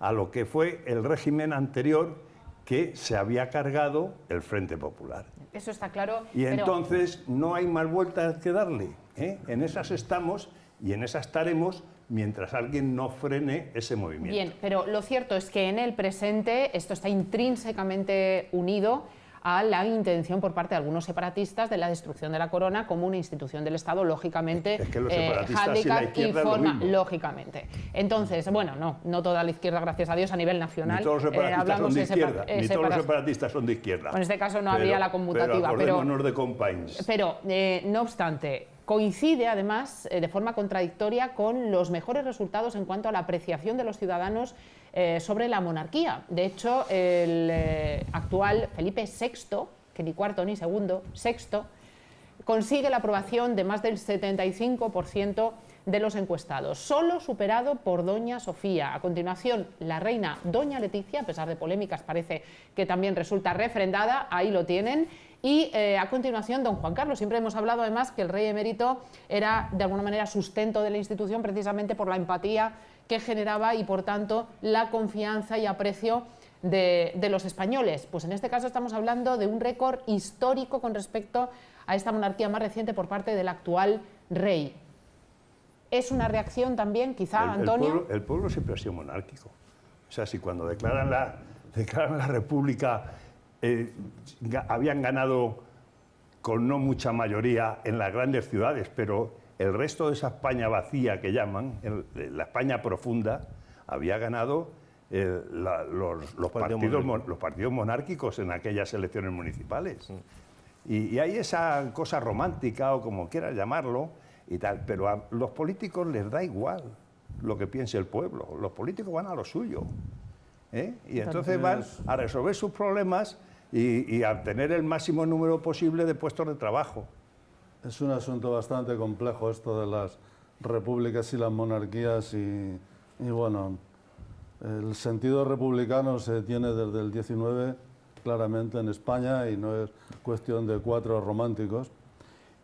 a lo que fue el régimen anterior que se había cargado el Frente Popular. Eso está claro. Y entonces no hay más vueltas que darle. En esas estamos y en esas estaremos mientras alguien no frene ese movimiento. Bien, pero lo cierto es que en el presente esto está intrínsecamente unido a la intención por parte de algunos separatistas de la destrucción de la corona como una institución del Estado, lógicamente, es que los separatistas y la izquierda y forma, es lo mismo. lógicamente. Entonces, bueno, no toda la izquierda, gracias a Dios, a nivel nacional. Ni todos los separatistas son de izquierda, ni todos los separatistas son de izquierda. En este caso no habría la conmutativa. Pero acordémonos de Companys. Pero, no obstante, coincide además de forma contradictoria con los mejores resultados en cuanto a la apreciación de los ciudadanos sobre la monarquía. De hecho, el actual Felipe VI, que ni cuarto ni segundo, sexto, consigue la aprobación de más del 75% de los encuestados, solo superado por doña Sofía. A continuación, la reina doña Leticia, a pesar de polémicas, parece que también resulta refrendada, ahí lo tienen. Y a continuación, don Juan Carlos. Siempre hemos hablado además que el rey emérito era de alguna manera sustento de la institución precisamente por la empatía que generaba y por tanto la confianza y aprecio de los españoles. Pues en este caso estamos hablando de un récord histórico con respecto a esta monarquía más reciente por parte del actual rey. ¿Es una reacción también, quizá, Antonio? El pueblo siempre ha sido monárquico. O sea, si cuando declaran la República habían ganado con no mucha mayoría en las grandes ciudades, pero el resto de esa España vacía que llaman, la España profunda, había ganado los partidos monárquicos en aquellas elecciones municipales. Y hay esa cosa romántica, o como quieras llamarlo, y tal, pero a los políticos les da igual lo que piense el pueblo. Los políticos van a lo suyo. Y entonces van a resolver sus problemas y a obtener el máximo número posible de puestos de trabajo. Es un asunto bastante complejo esto de las repúblicas y las monarquías y bueno, el sentido republicano se tiene desde el 19 claramente en España y no es cuestión de cuatro románticos.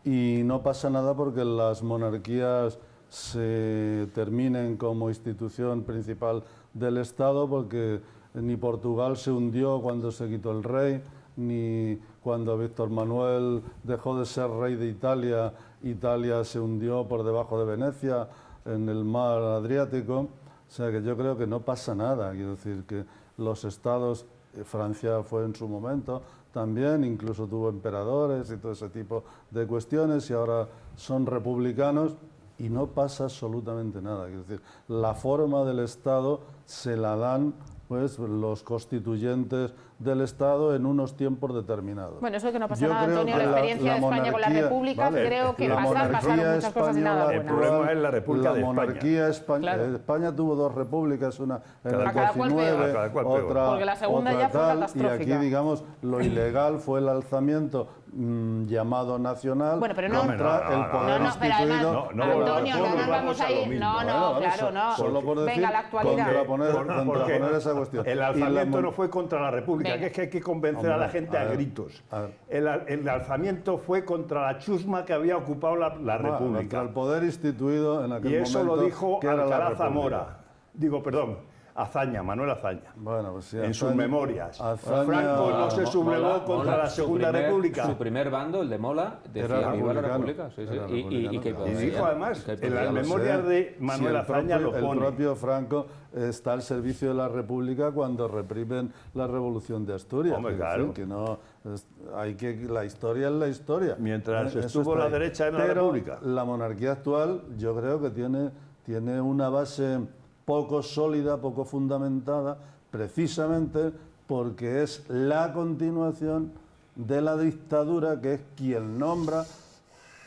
Y no pasa nada porque las monarquías se terminen como institución principal del Estado, porque ni Portugal se hundió cuando se quitó el rey, ni cuando Víctor Manuel dejó de ser rey de Italia, Italia se hundió por debajo de Venecia en el mar Adriático. O sea que yo creo que no pasa nada, quiero decir que los estados, Francia fue en su momento también, incluso tuvo emperadores y todo ese tipo de cuestiones y ahora son republicanos y no pasa absolutamente nada. Es decir, la forma del Estado se la dan pues los constituyentes del Estado en unos tiempos determinados. Bueno, eso que no pasa Yo nada, creo Antonio, que la experiencia de España con las repúblicas, vale, creo que la pasaron monarquía muchas cosas y nada española buenas. El problema es la República de España. monarquía española. Claro. España tuvo dos repúblicas, una en el A cada cual 19, peor. A cada cual peor. otra, Porque la segunda otra ya fue tal, y catastrófica. aquí, digamos, lo ilegal fue el alzamiento llamado nacional Bueno, pero no- contra no, el no, poder No, pero además, instituido. no, Antonio, bueno, no todos nos vamos vamos a a lo ir. mismo. No, Bueno, vale, claro, no. Solo por decir, Venga, la actualidad. contraponer esa cuestión. El Y la alzamiento no fue contra la República, Venga. que es que hay que convencer a la Hombre, gente a a ver, gritos. a ver. El alzamiento fue contra la chusma que había ocupado la Contra República. el poder instituido en aquel Y eso momento, lo dijo que era la Alcalá República. Zamora. Digo, perdón, Azaña, Manuel Azaña. Bueno, pues sí, En sus Azaña- memorias. Azaña- Franco no se sublevó contra la Segunda República. Su primer bando, el de Mola, decía Era viva la republicano. República. Sí, sí. Era Y republicano, que claro. Y dijo además, que en las Ya lo memorias sé. de Manuel el Azaña lo el pone. propio Franco está al servicio de la República cuando reprimen la Revolución de Asturias. Hombre, En claro. fin, que no, la historia es la historia. Mientras Eso estuvo está la ahí. derecha en la Pero República. la monarquía actual yo creo que tiene una base poco sólida, poco fundamentada, precisamente porque es la continuación de la dictadura, que es quien nombra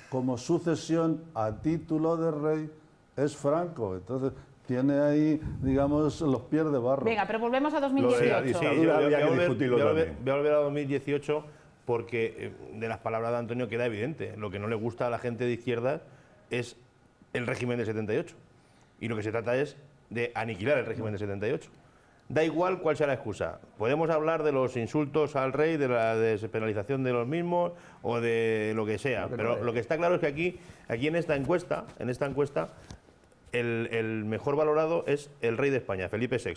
como sucesión a título de rey es Franco. Entonces tiene ahí, digamos, los pies de barro. Venga, pero volvemos a Lo de la 2018. dictadura. Sí, yo había que voy a discutirlo voy a volver- también. voy a volver a 2018 porque de las palabras de Antonio queda evidente. Lo que no le gusta a la gente de izquierda es el régimen de 78. Y lo que se trata es de aniquilar el régimen de 78. Da igual cuál sea la excusa. Podemos hablar de los insultos al rey, de la despenalización de los mismos o de lo que sea. Pero lo que está claro es que aquí en esta encuesta, el mejor valorado es el rey de España, Felipe VI.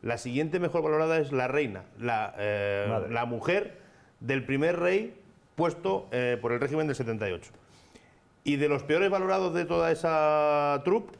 La siguiente mejor valorada es la reina, la mujer del primer rey puesto por el régimen del 78. Y de los peores valorados de toda esa troupe,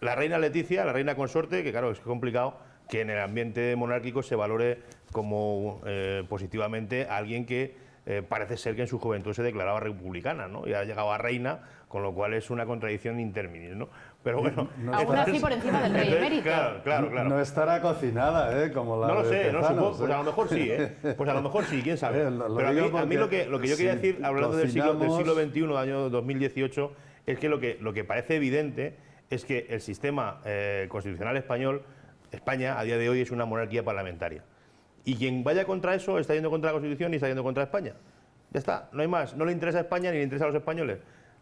la reina Leticia, la reina consorte, que claro, es complicado que en el ambiente monárquico se valore como positivamente a alguien que parece ser que en su juventud se declaraba republicana, ¿no? Y ha llegado a reina, con lo cual es una contradicción interminis, ¿no? Pero bueno... Aún así por encima del rey entonces, emérito. Claro. No estará cocinada, como la No lo de sé, no Tezanos, supongo, pues a lo mejor sí, Pues a lo mejor sí, quién sabe. Lo Pero digo a mí lo porque que yo quería si decir, hablando del siglo cocinamos- XXI, año 2018, es que lo que parece evidente es que el sistema constitucional español, España a día de hoy es una monarquía parlamentaria. Y quien vaya contra eso está yendo contra la Constitución y está yendo contra España. Ya está, no hay más. No le interesa a España ni le interesa a los españoles.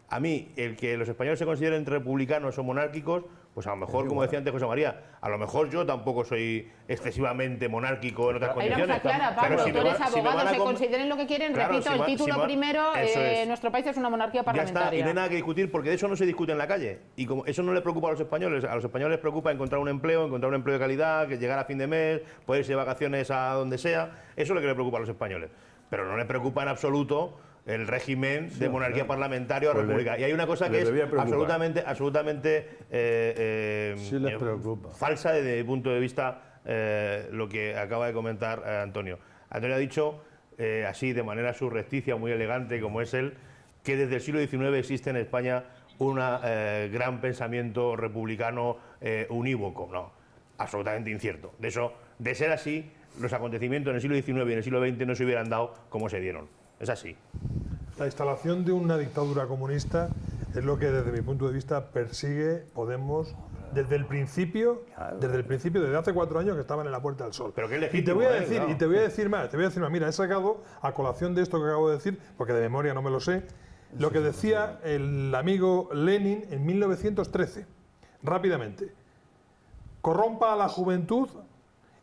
A mí, el que los españoles se consideren republicanos o monárquicos, pues a lo mejor, como decía antes José María, a lo mejor yo tampoco soy excesivamente monárquico en otras Ahí vamos condiciones. a aclarar, Pero Pablo, si tú me eres van- si me abogado, van a se com- consideren lo que quieren. Claro, Repito, si el va- título si va- primero, eso es. nuestro país es una monarquía Ya está, y parlamentaria. no hay nada que discutir porque de eso no se discute en la calle. Y como eso no le preocupa a los españoles les preocupa encontrar un empleo de calidad, que llegar a fin de mes, poder irse de vacaciones a donde sea. Eso es lo que le preocupa a los españoles. Pero no le preocupa en absoluto el régimen de monarquía parlamentaria o Pues república. Y hay una cosa que les es debía preocupar. absolutamente Sí les preocupa. falsa desde mi punto de vista lo que acaba de comentar Antonio. Antonio ha dicho, así de manera surrepticia, muy elegante como es él, que desde el siglo XIX existe en España un gran pensamiento republicano unívoco. No, absolutamente incierto. De ser así, los acontecimientos en el siglo XIX y en el siglo XX no se hubieran dado como se dieron. Es así. La instalación de una dictadura comunista es lo que desde mi punto de vista persigue Podemos desde el principio, desde hace 4 años que estaban en la Puerta del Sol. Pero que es y te legítimo, voy a ¿eh? decir, Claro. y te voy a decir más, mira, he sacado a colación de esto que acabo de decir, porque de memoria no me lo sé, lo que decía el amigo Lenin en 1913, rápidamente. Corrompa a la juventud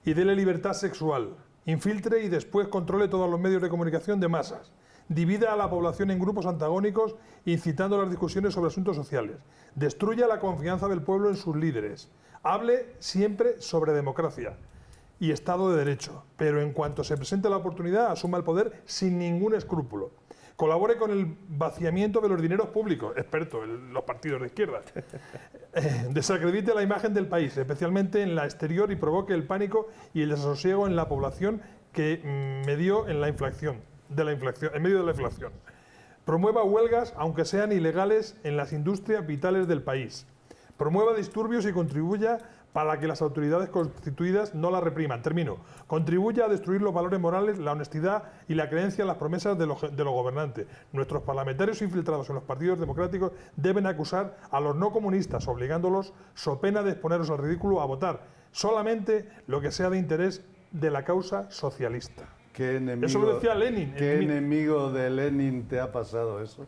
y dele libertad sexual. Infiltre y después controle todos los medios de comunicación de masas. Divida a la población en grupos antagónicos, incitando las discusiones sobre asuntos sociales. Destruya la confianza del pueblo en sus líderes. Hable siempre sobre democracia y Estado de Derecho, pero en cuanto se presente la oportunidad, asuma el poder sin ningún escrúpulo. Colabore con el vaciamiento de los dineros públicos, experto en los partidos de izquierda. Desacredite la imagen del país, especialmente en la exterior, y provoque el pánico y el desasosiego en la población que en medio de la inflación. Promueva huelgas, aunque sean ilegales, en las industrias vitales del país. Promueva disturbios y contribuya para que las autoridades constituidas no la repriman. Termino. Contribuye a destruir los valores morales, la honestidad y la creencia en las promesas de los gobernantes. Nuestros parlamentarios infiltrados en los partidos democráticos deben acusar a los no comunistas, obligándolos, so pena de exponerlos al ridículo, a votar solamente lo que sea de interés de la causa socialista. ¿Qué enemigo, eso lo decía Lenin. ¿Qué enemigo de Lenin te ha pasado eso?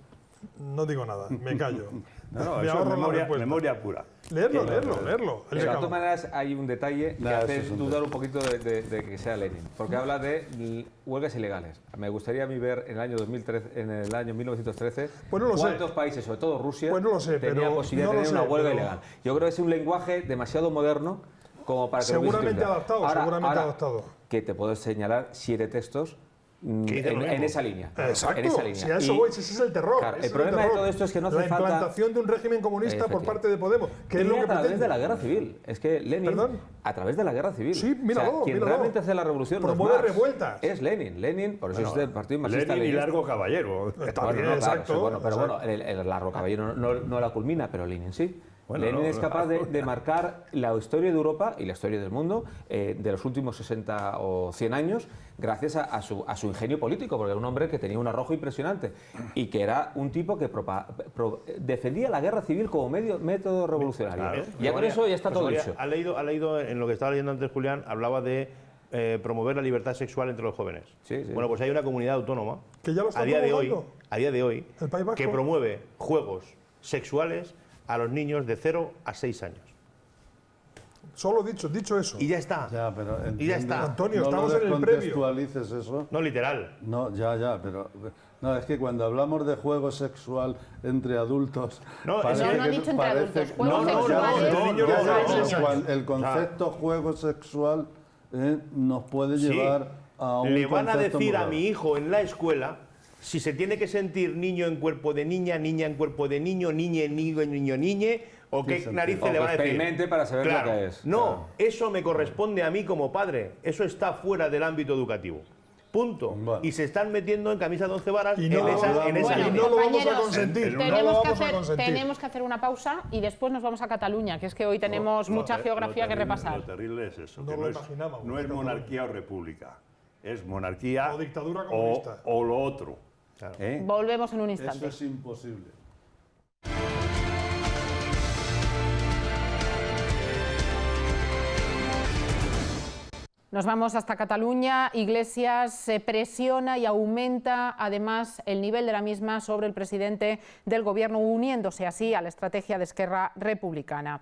No digo nada, me callo. No, Me eso ahorro es la respuesta. memoria pura. Leerlo. El De todas decálogo. maneras, hay un detalle que Nah, eso hace es un dudar un poquito de que sea Lenin, porque habla de huelgas ilegales. Me gustaría a mí ver en el año 2013, en el año 1913, Pues no lo sé. cuántos países, sobre todo Rusia, Pues no lo sé, tenía pero posibilidad no de lo tener una sé, huelga pero- ilegal. Yo creo que es un lenguaje demasiado moderno como para que lo hubiese Seguramente utilizado. adaptado, seguramente adaptado. Que te puedo señalar 7 textos Que dice lo mismo. en esa línea. Exacto, En esa línea. si a eso Y- voy, si ese es el terror. Claro, ese el es problema de terror. todo esto es que no hace la falta... implantación de un régimen comunista por parte de Podemos, que es lo que a través pretende. de la guerra civil. Es que Lenin, ¿Perdón? a través de la guerra civil. Sí, míralo, quien míralo. realmente hace la revolución no es Promueve Marx, revueltas. es Lenin. Lenin, por eso es del partido marxista. Lenin y leninista. Largo Caballero. También, Bueno, no, claro, exacto. sí, bueno, pero exacto. bueno, el Largo Caballero no la culmina, pero Lenin sí. Bueno, Lenin no, es capaz de marcar la historia de Europa y la historia del mundo de los últimos 60 o 100 años gracias a su ingenio político, porque era un hombre que tenía un arrojo impresionante y que era un tipo que defendía la guerra civil como método revolucionario. Claro. Ya con eso ya está todo dicho. Ha leído en lo que estaba leyendo antes Julián, hablaba de promover la libertad sexual entre los jóvenes. Sí, sí. Bueno, pues hay una comunidad autónoma Que ya lo está a día de hoy, promovando. El País Vasco. que promueve juegos sexuales a los niños de 0 a 6 años. Solo dicho eso. Y ya está. Ya, pero Y ya entiende- está. Antonio, no estamos lo en el previo. descontextualices eso. No literal. No, ya, pero... No, es que cuando hablamos de juego sexual entre adultos... No, parece no, no ha que- dicho entre parece adultos, que- juegos ya, sexuales no, niños de ya, 0 a pero 6 cuando el concepto juego sexual nos puede Sí. llevar a un Le van a concepto decir muy a raro. mi hijo en la escuela si se tiene que sentir niño en cuerpo de niña, niña en cuerpo de niño, niñe, niñe, o qué sentido? narices O le que van a decir. experimente para saber lo Claro. que es. No, Claro. eso me corresponde a mí como padre. Eso está fuera del ámbito educativo. Punto. Bueno. Y se están metiendo en camisa de 11 varas Y en no, esa bueno, línea. y no lo vamos a compañeros, consentir. No lo tenemos vamos a consentir. tenemos que hacer una pausa y después nos vamos a Cataluña, que es que hoy tenemos mucha geografía que repasar. Lo terrible es eso. No que lo es, imaginábamos, no es pero monarquía o república. Es monarquía O dictadura comunista. o lo otro. Claro. ¿Eh? Volvemos en un Eso instante. es imposible. Nos vamos hasta Cataluña. Iglesias presiona y aumenta además el nivel de la misma sobre el presidente del Gobierno, uniéndose así a la estrategia de Esquerra Republicana.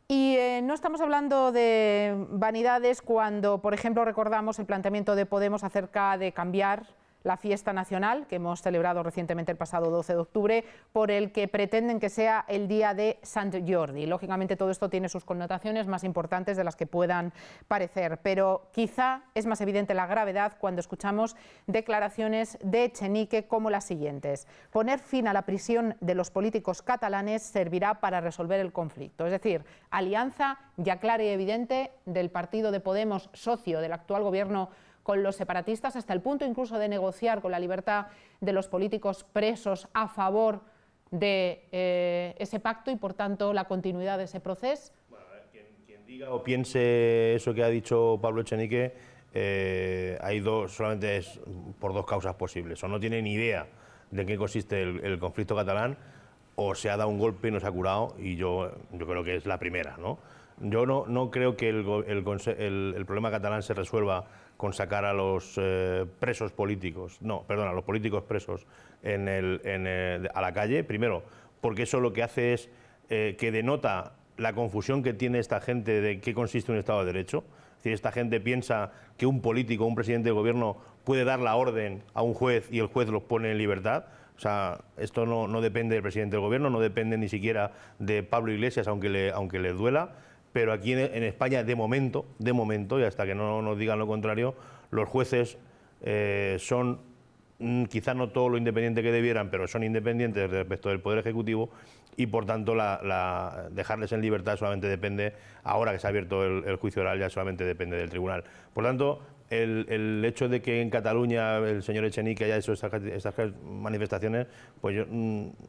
Y no estamos hablando de vanidades cuando, por ejemplo, recordamos el planteamiento de Podemos acerca de cambiar la fiesta nacional que hemos celebrado recientemente el pasado 12 de octubre, por el que pretenden que sea el día de Sant Jordi. Lógicamente todo esto tiene sus connotaciones más importantes de las que puedan parecer, pero quizá es más evidente la gravedad cuando escuchamos declaraciones de Echenique como las siguientes: poner fin a la prisión de los políticos catalanes servirá para resolver el conflicto. Es decir, alianza ya clara y evidente del partido de Podemos, socio del actual gobierno, con los separatistas, hasta el punto incluso de negociar con la libertad de los políticos presos a favor de ese pacto y, por tanto, la continuidad de ese proceso. Bueno, a ver, quien diga o piense eso que ha dicho Pablo Echenique, hay solamente es por dos causas posibles. O no tiene ni idea de qué consiste el conflicto catalán, o se ha dado un golpe y no se ha curado, y yo creo que es la primera, ¿no? Yo no creo que el problema catalán se resuelva con sacar a los presos políticos, a los políticos presos a la calle, primero, porque eso lo que hace es que denota la confusión que tiene esta gente de qué consiste un Estado de Derecho. Es decir, esta gente piensa que un político, un presidente de gobierno puede dar la orden a un juez y el juez los pone en libertad. O sea, esto no depende del presidente del gobierno, no depende ni siquiera de Pablo Iglesias, aunque le duela. Pero aquí en España, de momento, y hasta que no nos digan lo contrario, los jueces son, quizás no todo lo independiente que debieran, pero son independientes respecto del Poder Ejecutivo, y por tanto dejarles en libertad solamente depende, ahora que se ha abierto el juicio oral, ya solamente depende del tribunal. Por tanto, el hecho de que en Cataluña el señor Echenique haya hecho estas manifestaciones, pues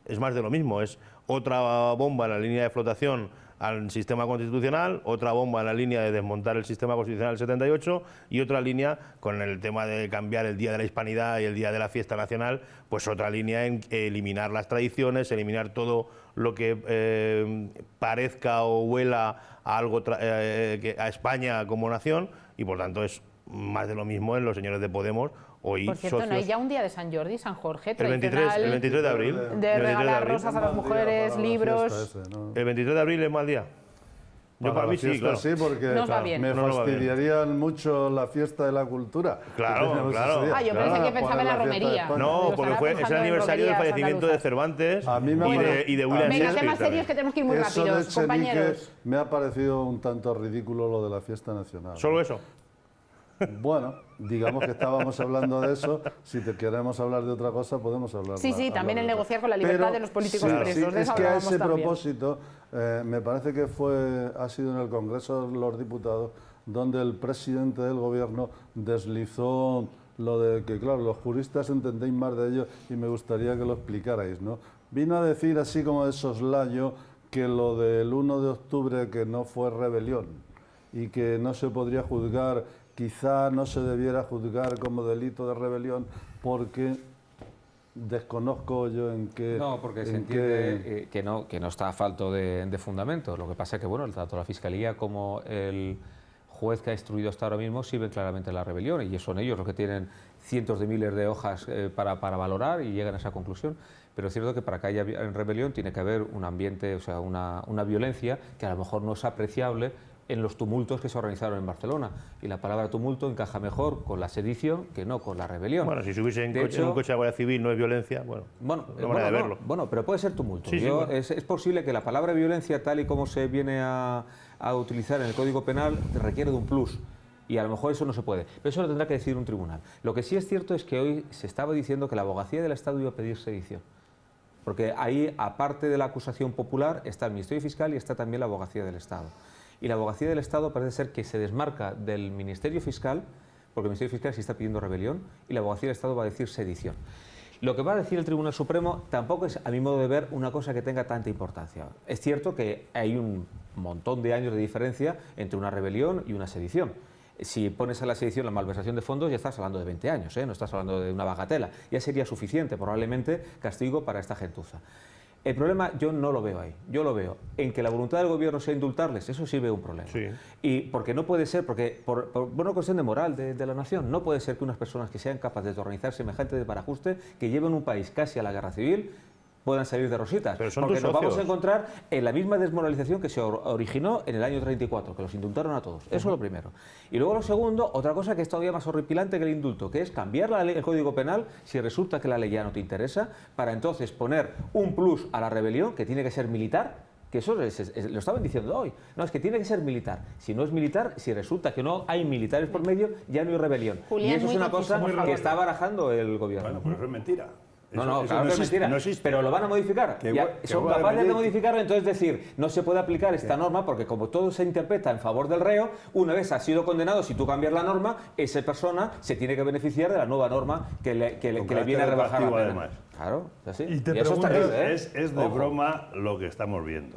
es más de lo mismo, es otra bomba en la línea de flotación al sistema constitucional, otra bomba en la línea de desmontar el sistema constitucional del 78 y otra línea con el tema de cambiar el Día de la Hispanidad y el Día de la Fiesta Nacional, pues otra línea en eliminar las tradiciones, eliminar todo lo que parezca o huela a algo a España como nación, y por tanto es más de lo mismo en los señores de Podemos. Hoy Por cierto, socios, ¿no hay ya un día de San Jordi, San Jorge, el 23 de abril. de el 23 de regalar abril. rosas a las Mal día mujeres, para la libros? fiesta ese, ¿no? El 23 de abril es mal día. Yo para la mí sí, fiesta claro. sí, porque Nos va bien. me No nos va bien. fastidiarían mucho la fiesta de la cultura. Claro, que tenemos claro. ese día. Ah, yo Claro. pensé que pensaba en la Poner fiesta de romería. España. No, Digo, porque estará es el pensando en aniversario del romerías fallecimiento de andaluzas. Cervantes A mí me y de William Venga, Shakespeare temas serios también. que tenemos que ir muy Eso de rápidos, compañeros. Echenique me ha parecido un tanto ridículo lo de la fiesta nacional. Solo eso. Bueno, digamos que estábamos hablando de eso. Si te queremos hablar de otra cosa, podemos hablar. Sí, sí, también el negociar con la libertad de los políticos sí, presos, de es eso que a hablábamos ese también. propósito, me parece que ha sido en el Congreso de los Diputados donde el presidente del Gobierno deslizó lo de que, claro, los juristas entendéis más de ello y me gustaría que lo explicarais, ¿no? Vino a decir así como de soslayo que lo del 1 de octubre que no fue rebelión y que no se podría juzgar, quizá no se debiera juzgar como delito de rebelión porque desconozco yo en qué... No, porque se en entiende que no está a falto de fundamento. Lo que pasa es que, bueno, tanto la Fiscalía como el juez que ha instruido hasta ahora mismo sirven claramente la rebelión, y son ellos los que tienen cientos de miles de hojas para valorar y llegan a esa conclusión. Pero es cierto que para que haya rebelión tiene que haber un ambiente, o sea, una violencia que a lo mejor no es apreciable en los tumultos que se organizaron en Barcelona. Y la palabra tumulto encaja mejor con la sedición que no con la rebelión. Bueno, si subirse en De hecho, un coche de Guardia Civil no es violencia, bueno, Bueno, no manera de verlo. bueno, pero puede ser tumulto. Sí, sí, bueno. Es posible que la palabra violencia, tal y como se viene a utilizar en el Código Penal, requiere de un plus. Y a lo mejor eso no se puede. Pero eso lo tendrá que decidir un tribunal. Lo que sí es cierto es que hoy se estaba diciendo que la abogacía del Estado iba a pedir sedición. Porque ahí, aparte de la acusación popular, está el Ministerio Fiscal y está también la abogacía del Estado. Y la abogacía del Estado parece ser que se desmarca del Ministerio Fiscal, porque el Ministerio Fiscal sí está pidiendo rebelión, y la abogacía del Estado va a decir sedición. Lo que va a decir el Tribunal Supremo tampoco es, a mi modo de ver, una cosa que tenga tanta importancia. Es cierto que hay un montón de años de diferencia entre una rebelión y una sedición. Si pones a la sedición la malversación de fondos, ya estás hablando de 20 años, no estás hablando de una bagatela. Ya sería suficiente, probablemente, castigo para esta gentuza. El problema yo no lo veo ahí. Yo lo veo en que la voluntad del gobierno sea indultarles. Eso sí veo un problema. Sí. Y porque no puede ser, porque por una cuestión de moral de la nación, no puede ser que unas personas que sean capaces de organizar semejante desbarajuste, que lleven un país casi a la guerra civil, puedan salir de rositas. Pero son porque tus nos vamos a socios. encontrar en la misma desmoralización que se originó en el año 34, que los indultaron a todos. Eso es lo primero. Y luego lo segundo, otra cosa que es todavía más horripilante que el indulto, que es cambiar la ley, el Código Penal, si resulta que la ley ya no te interesa, para entonces poner un plus a la rebelión, que tiene que ser militar, que eso lo estaban diciendo hoy. No, es que tiene que ser militar. Si no es militar, si resulta que no hay militares por medio, ya no hay rebelión. Julián, y eso es muy una conciso, cosa por favor. que está barajando el gobierno. Bueno, pero eso es mentira. No, Eso claro que es existe, mentira, no existe. pero lo van a modificar. Que Ya, que son vuelva a capaces de repetir. modificarlo, entonces decir, no se puede aplicar esta norma porque como todo se interpreta en favor del reo, una vez ha sido condenado, si tú cambias la norma, esa persona se tiene que beneficiar de la nueva norma que le viene a rebajar la retroactivo, pena. además. Claro, es así. Y te eso está preguntas- terrible, ¿eh? Es de Ojo. broma lo que estamos viendo.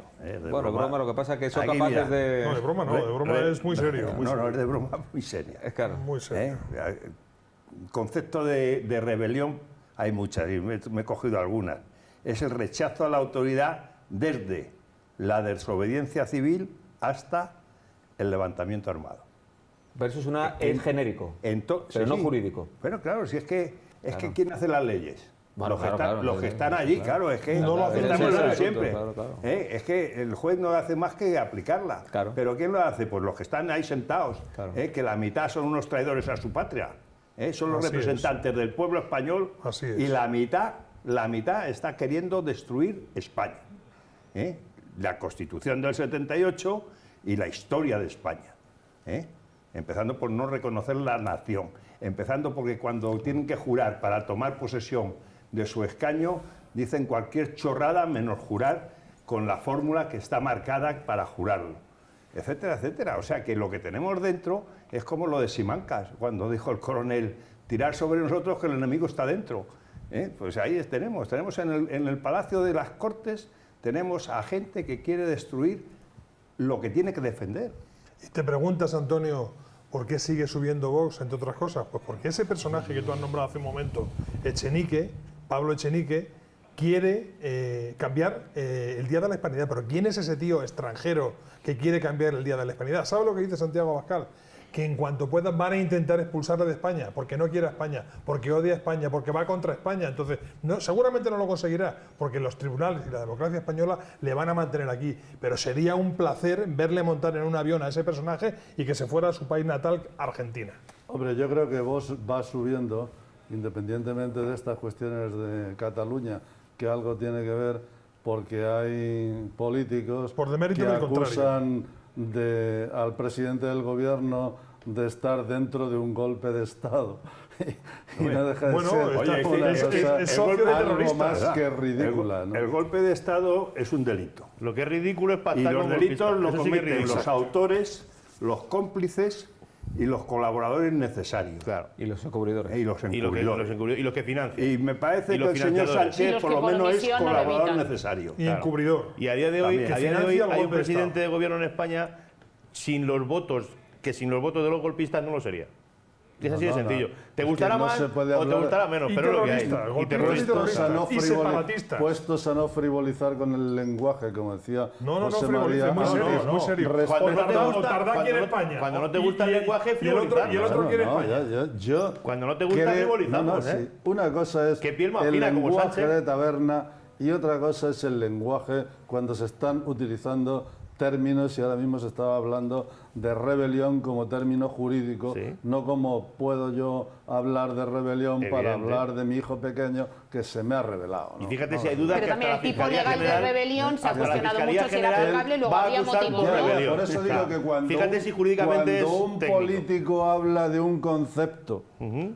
Bueno, broma, lo que pasa es que son Aquí, capaces mira, de... No, de broma no, de broma es muy serio. muy No, serio. es de broma muy seria. Es claro. Muy serio. Concepto de rebelión hay muchas, y me he cogido algunas. Es el rechazo a la autoridad desde la desobediencia civil hasta el levantamiento armado. Pero eso es genérico, pero no jurídico. Pero claro, si es que ¿quién hace las leyes? Bueno, claro, los que están allí, claro, es que No lo hacen estamos ese hablando asunto, siempre. claro. Es que el juez no hace más que aplicarla. Claro. Pero ¿quién lo hace? Pues los que están ahí sentados, Claro. que la mitad son unos traidores a su patria. Son los Así es. representantes del pueblo español Así es. y la mitad está queriendo destruir España. La Constitución del 78 y la historia de España. Empezando por no reconocer la nación, empezando porque cuando tienen que jurar para tomar posesión de su escaño, dicen cualquier chorrada menos jurar con la fórmula que está marcada para jurarlo, etcétera, etcétera. O sea que lo que tenemos dentro es como lo de Simancas, cuando dijo el coronel, tirar sobre nosotros que el enemigo está dentro. Pues ahí tenemos en el Palacio de las Cortes, tenemos a gente que quiere destruir lo que tiene que defender. Y te preguntas, Antonio, ¿por qué sigue subiendo Vox, entre otras cosas? Pues porque ese personaje que tú has nombrado hace un momento, Echenique, Pablo Echenique, quiere cambiar el Día de la Hispanidad. Pero ¿quién es ese tío extranjero que quiere cambiar el Día de la Hispanidad? ¿Sabe lo que dice Santiago Abascal? Que en cuanto puedan van a intentar expulsarle de España, porque no quiere a España, porque odia a España, porque va contra España. Entonces, seguramente no lo conseguirá, porque los tribunales y la democracia española le van a mantener aquí. Pero sería un placer verle montar en un avión a ese personaje y que se fuera a su país natal, Argentina. Hombre, yo creo que Vox va subiendo, independientemente de estas cuestiones de Cataluña, que algo tiene que ver porque hay políticos Por demérito que del contrario. acusan al presidente del gobierno de estar dentro de un golpe de Estado. Y no deja de bueno, ser oye, una es socio de algo terroristas, más ¿verdad? que ridícula, ¿no? El golpe de Estado es un delito. Lo que es ridículo es Y pactar los con delitos golpistas. los Eso sí que es cometen ridículo. los autores, los cómplices y los colaboradores necesarios. Claro. Y los encubridores. Y los encubridores. Y los que financian. Y me parece Y que los el señor financiadores. Y Sánchez los por que lo por menos es omisión no lo colaborador evitan. necesario. Y encubridor. Y a día de hoy, También. a día de hoy financia el hay un golpe de presidente Estado. de gobierno en España sin los votos de los golpistas no lo sería. Es así de sencillo. Te Es gustará que no más se puede o te hablar- gustará menos, Y pero es lo que hay. terrorista, Y golpistas y terrorista. terroristas. Y separatistas. Puestos a no frivolizar con el lenguaje, como decía No, José frivolices, María. muy serio, muy serio. Cuando no te O gusta- Tardá quiere cuando no- España. cuando no te gusta el lenguaje, y el otro frivolizar. quiere No, España. yo Cuando no te gusta, frivolizamos, ¿eh? sí. Una cosa es Qué piel más el fina como lenguaje Sánchez. de taberna y otra cosa es el lenguaje cuando se están utilizando términos, y ahora mismo se estaba hablando de rebelión como término jurídico, Sí. no como puedo yo hablar de rebelión para Evidente. hablar de mi hijo pequeño que se me ha rebelado, ¿no? Y fíjate si hay duda Pero que hasta también la el tipo Fiscalía legal de General- rebelión se ha hasta la cuestionado Fiscalía mucho si era General aplicable, luego va a había acusar motivos, por ¿no? rebelión. Por eso digo que cuando, Fíjate si jurídicamente cuando es un técnico. político habla de un concepto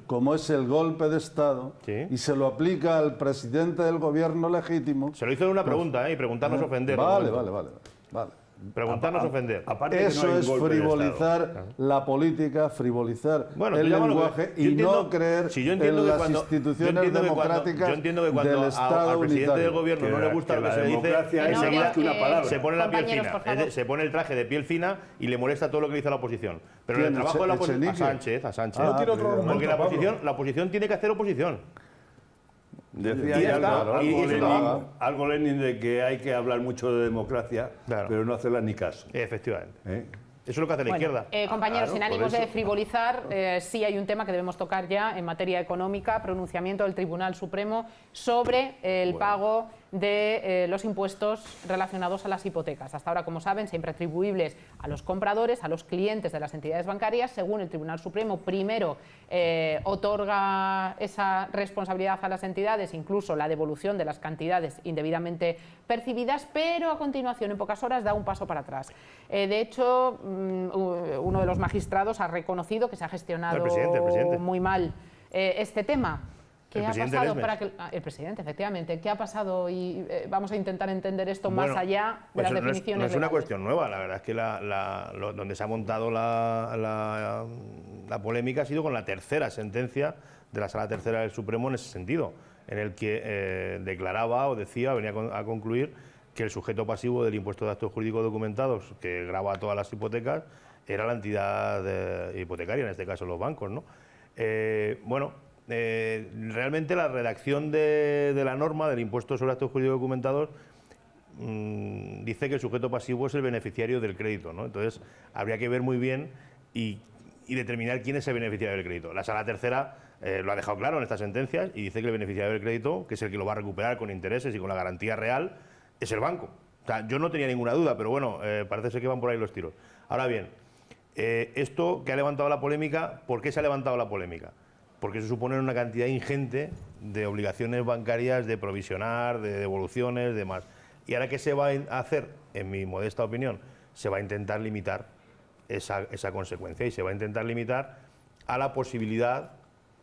como es el golpe de Estado Sí. y se lo aplica al presidente del gobierno legítimo. Se lo hizo en una pregunta, y preguntarnos ofender. Vale. Preguntarnos ofender. Aparte que no Eso hay un es golpe de Estado. frivolizar la política, frivolizar Bueno, el tú llámalo lenguaje que- yo y entiendo- no creer sí, yo entiendo en que las cuando- instituciones yo entiendo que democráticas yo entiendo que cuando del al Estado presidente unitario. del gobierno no le gusta Que lo que la se dice, democracia es enseguida más que una palabra. se pone la piel Compañeros, fina, por favor. se pone el traje de piel fina y le molesta todo lo que dice la oposición. Pero en el ¿Quién? trabajo de la oposición, a Echenique? Sánchez. No tiene otro pero- argumento, Porque Pablo. la oposición tiene que hacer oposición. Decía Y ya ya está, algo, y eso lo hago. algo Lenin de que hay que hablar mucho de democracia, Claro. pero no hacerla ni caso. Efectivamente. ¿eh? Eso es lo que hace la Bueno, izquierda. compañeros, Claro, sin por ánimos de eso. frivolizar, sí hay un tema que debemos tocar ya en materia económica, pronunciamiento del Tribunal Supremo sobre el pago de los impuestos relacionados a las hipotecas. Hasta ahora, como saben, siempre atribuibles a los compradores, a los clientes de las entidades bancarias. Según el Tribunal Supremo, primero otorga esa responsabilidad a las entidades, incluso la devolución de las cantidades indebidamente percibidas, pero a continuación, en pocas horas, da un paso para atrás. De hecho, uno de los magistrados ha reconocido que se ha gestionado El presidente. muy mal este tema. ¿Qué El ha presidente pasado Lesmes. para que el presidente, efectivamente, qué ha pasado? Y vamos a intentar entender esto Bueno, más allá de pues las no es- definiciones. No es una legales. cuestión nueva, la verdad es que donde se ha montado la polémica ha sido con la tercera sentencia de la Sala Tercera del Supremo en ese sentido, en el que declaraba o decía, venía a concluir que el sujeto pasivo del impuesto de actos jurídicos documentados que grava todas las hipotecas era la entidad hipotecaria, en este caso los bancos, ¿no? Realmente la redacción de la norma del impuesto sobre actos jurídicos documentados dice que el sujeto pasivo es el beneficiario del crédito, ¿no? Entonces habría que ver muy bien y determinar quién es el beneficiario del crédito. La Sala Tercera lo ha dejado claro en estas sentencias y dice que el beneficiario del crédito, que es el que lo va a recuperar con intereses y con la garantía real, es el banco. O sea, yo no tenía ninguna duda, pero bueno, parece ser que van por ahí los tiros. Ahora bien, esto que ha levantado la polémica, ¿por qué se ha levantado la polémica? Porque se supone una cantidad ingente de obligaciones bancarias de provisionar, de devoluciones, demás. ¿Y ahora qué se va a hacer? En mi modesta opinión, se va a intentar limitar esa consecuencia y se va a intentar limitar a la posibilidad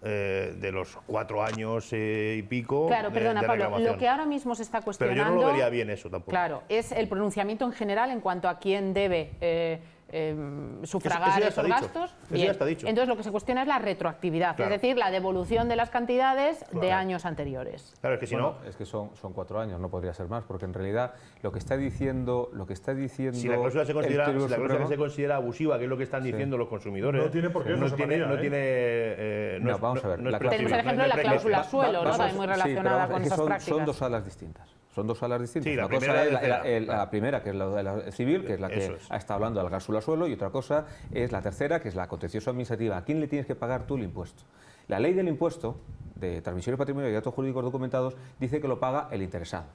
de los 4 años y pico Claro, perdona, de Pablo, reclamación. lo que ahora mismo se está Pero cuestionando... yo no lo vería bien eso tampoco. Claro, es el pronunciamiento en general en cuanto a quién debe sufragar esos gastos. Eso ya está dicho. Entonces lo que se cuestiona es la retroactividad, Claro. es decir, la devolución de las cantidades de años anteriores. Claro, es que si Bueno, no, es que son 4 años, no podría ser más, porque en realidad lo que está diciendo si la cláusula se considera, el Tribunal Supremo, se considera abusiva, que es lo que están diciendo los consumidores, No tiene por qué, José María, no vamos a ver, la Tenemos el ejemplo de la cláusula suelo, ¿no? También muy relacionada con esas prácticas. Son 2 salas distintas. Son 2 salas distintas. Sí, la Una cosa primera y es la tercera. la primera, que es la civil, que es la que Eso es. ha estado hablando de la cláusula suelo, y otra cosa es la tercera, que es la contencioso administrativa. ¿A quién le tienes que pagar tú el impuesto? La ley del impuesto de transmisión de patrimonio y datos jurídicos documentados dice que lo paga el interesado.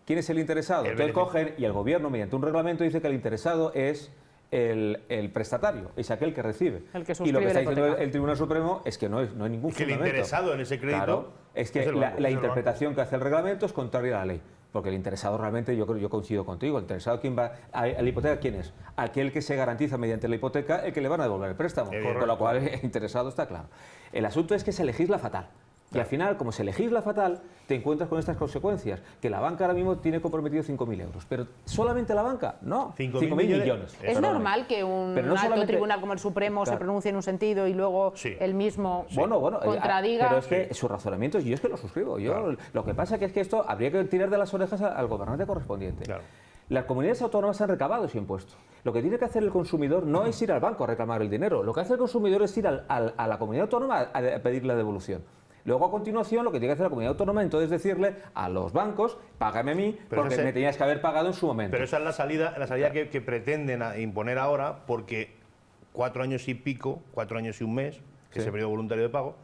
¿Quién es el interesado? El Entonces beneficio. cogen y el gobierno, mediante un reglamento, dice que el interesado es el prestatario, es aquel que recibe. El que y lo suscribe que está la diciendo hipoteca. el Tribunal Supremo es que no hay ningún que el fundamento. interesado en ese crédito Claro, es que es el banco, la es el interpretación que hace el reglamento es contraria a la ley. Porque el interesado realmente, yo coincido contigo, el interesado, ¿quién va a la hipoteca? ¿Quién es? Aquel que se garantiza mediante la hipoteca el que le van a devolver el préstamo. Con lo cual, el interesado está claro. El asunto es que se legisla fatal. Y al final, como se legisla fatal, te encuentras con estas consecuencias. Que la banca ahora mismo tiene comprometido 5.000 euros. Pero ¿solamente la banca? No, 5.000 millones. ¿Es Perdóname. normal que un Pero no alto solamente- tribunal como el Supremo se Claro. pronuncie en un sentido y luego Sí. el mismo Bueno, contradiga? pero es que su razonamiento, yo es que lo suscribo. Lo que pasa es que esto habría que tirar de las orejas al gobernante correspondiente. Claro. Las comunidades autónomas han recabado ese impuesto. Lo que tiene que hacer el consumidor no es ir al banco a reclamar el dinero. Lo que hace el consumidor es ir a la comunidad autónoma a pedir la devolución. Luego, a continuación, lo que tiene que hacer la comunidad autónoma entonces decirle a los bancos, págame a mí, Pero porque ese- me tenías que haber pagado en su momento. Pero esa es la salida que pretenden imponer ahora, porque 4 años y pico, 4 años y un mes, que es el periodo voluntario de pago,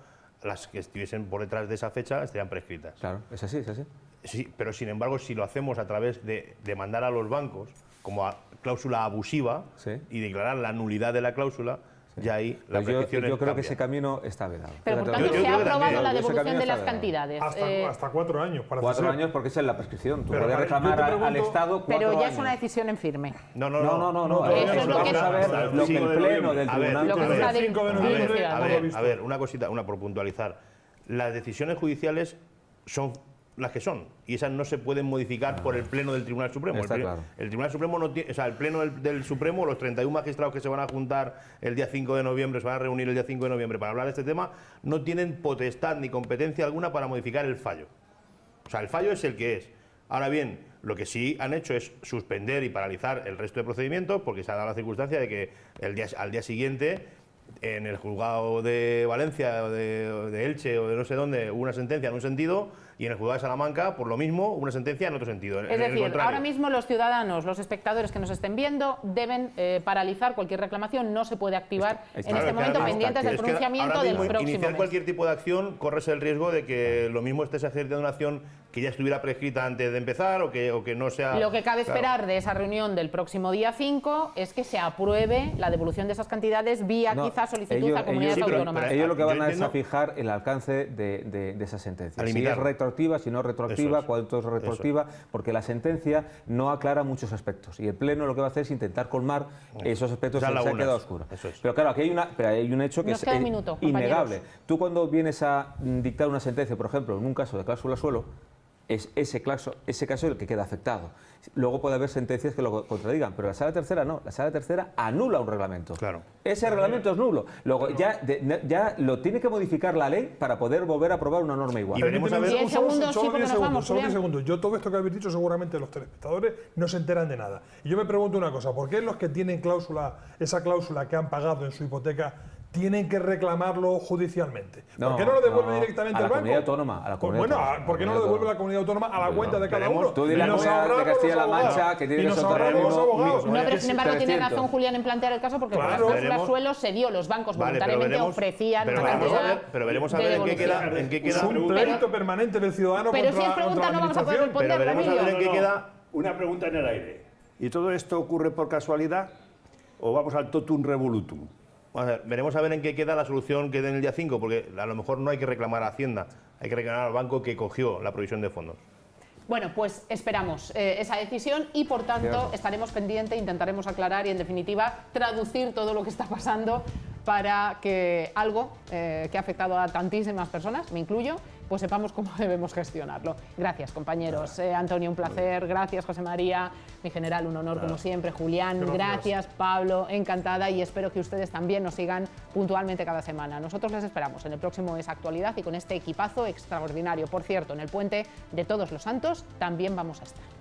las que estuviesen por detrás de esa fecha estarían prescritas. Claro, es así, es así. Sí, pero sin embargo, si lo hacemos a través de mandar a los bancos como cláusula abusiva Sí. y declarar la nulidad de la cláusula, ya ahí la Pues prescripción yo creo cambia. que ese camino está vedado. Pero por Yo tanto, yo se creo ha que aprobado también. la Ese devolución camino de las está vedado. cantidades. Hasta 4 años, parece 4 ser. años porque esa es la prescripción. Tú Pero, puedes vale, yo reclamar te al pregunto- Estado 4 Pero ya años. es una decisión en firme. No, No, Eso es lo que- vamos a ver hasta el lo que el 5 de Pleno noviembre. del A ver, Tribunal... Lo que a es ver, la 5 de noviembre, a ver, una cosita, por puntualizar. Las decisiones judiciales son las que son y esas no se pueden modificar por el Pleno del Tribunal Supremo. Está el, claro. el Tribunal Supremo no tiene, o sea, el Pleno del Supremo, los 31 magistrados que se van a juntar el día 5 de noviembre, se van a reunir el día 5 de noviembre para hablar de este tema, no tienen potestad ni competencia alguna para modificar el fallo. O sea, el fallo es el que es. Ahora bien, lo que sí han hecho es suspender y paralizar el resto de procedimientos porque se ha dado la circunstancia de que al día siguiente en el juzgado de Valencia o de Elche o de no sé dónde hubo una sentencia en un sentido y en el juzgado de Salamanca por lo mismo hubo una sentencia en otro sentido. Es decir, ahora mismo los ciudadanos, los espectadores que nos estén viendo, deben paralizar cualquier reclamación. No se puede activar en este momento pendientes del pronunciamiento del próximo iniciar mes. cualquier tipo de acción corres el riesgo de que lo mismo estés ejerciendo una acción que ya estuviera prescrita antes de empezar o que no sea... Lo que cabe Claro. esperar de esa reunión del próximo día 5 es que se apruebe la devolución de esas cantidades vía No, quizá solicitud a comunidades sí, pero- autónomas. pero- Ellos lo que Yo van a es a entiendo- fijar el alcance de esa sentencia. A Si limitar. es retroactiva, si no es retroactiva, Eso es. cuánto es retroactiva, porque la sentencia no aclara muchos aspectos. Y el Pleno lo que va a hacer es intentar colmar esos aspectos Esas que se han lagunas. quedado oscuros. Eso es. Pero claro, aquí hay un hecho que Nos es queda un minuto, compañeros. innegable. Tú cuando vienes a dictar una sentencia, por ejemplo, en un caso de cláusula suelo, es ese caso el que queda afectado. Luego puede haber sentencias que lo contradigan, pero la sala tercera no. La sala tercera anula un reglamento. Claro. Ese reglamento es nulo. Luego ya lo tiene que modificar la ley para poder volver a aprobar una norma igual. Y veremos a ver- 10 segundos, sí, porque nos vamos, Solo 10 Julián. segundos. Yo todo esto que habéis dicho seguramente los telespectadores no se enteran de nada. Y yo me pregunto una cosa, ¿por qué los que tienen esa cláusula que han pagado en su hipoteca tienen que reclamarlo judicialmente? ¿Por qué no lo devuelve directamente a la el banco? comunidad autónoma, a la comunidad Bueno, autónoma. ¿por qué no lo devuelve la comunidad autónoma a la cuenta de cada veremos. uno? Tú dile a la Y nos comunidad de ahorramos Castilla-La los Mancha abogados. que tiene Y que nos soltar ahorramos los ahora mismo abogados. No, pero sin embargo tiene 300. razón Julián en plantear el caso porque con las 300. cláusulas Veremos. suelo se dio, los bancos Vale, pero voluntariamente veremos- ofrecían pero una veremos a cantidad ver- pero veremos a de ver en qué devolución. queda- en qué queda- Es un pleito permanente del ciudadano Pero si contra, es pregunta contra la no vamos a poder administración. Pero responderla, veremos a ver en Emilio. qué queda... Una pregunta en el aire. ¿Y todo esto ocurre por casualidad o vamos al totum revolutum? Veremos a ver en qué queda la solución que den el día 5, porque a lo mejor no hay que reclamar a Hacienda, hay que reclamar al banco que cogió la provisión de fondos. Bueno, pues esperamos esa decisión y por tanto estaremos pendientes, intentaremos aclarar y en definitiva traducir todo lo que está pasando para que algo que ha afectado a tantísimas personas, me incluyo, pues sepamos cómo debemos gestionarlo. Gracias, compañeros. Antonio, un placer. Gracias, José María. Mi general, un honor como siempre. Julián, gracias. Pablo, encantada, y espero que ustedes también nos sigan puntualmente cada semana. Nosotros les esperamos en el próximo Es Actualidad y con este equipazo extraordinario. Por cierto, en el Puente de Todos los Santos también vamos a estar.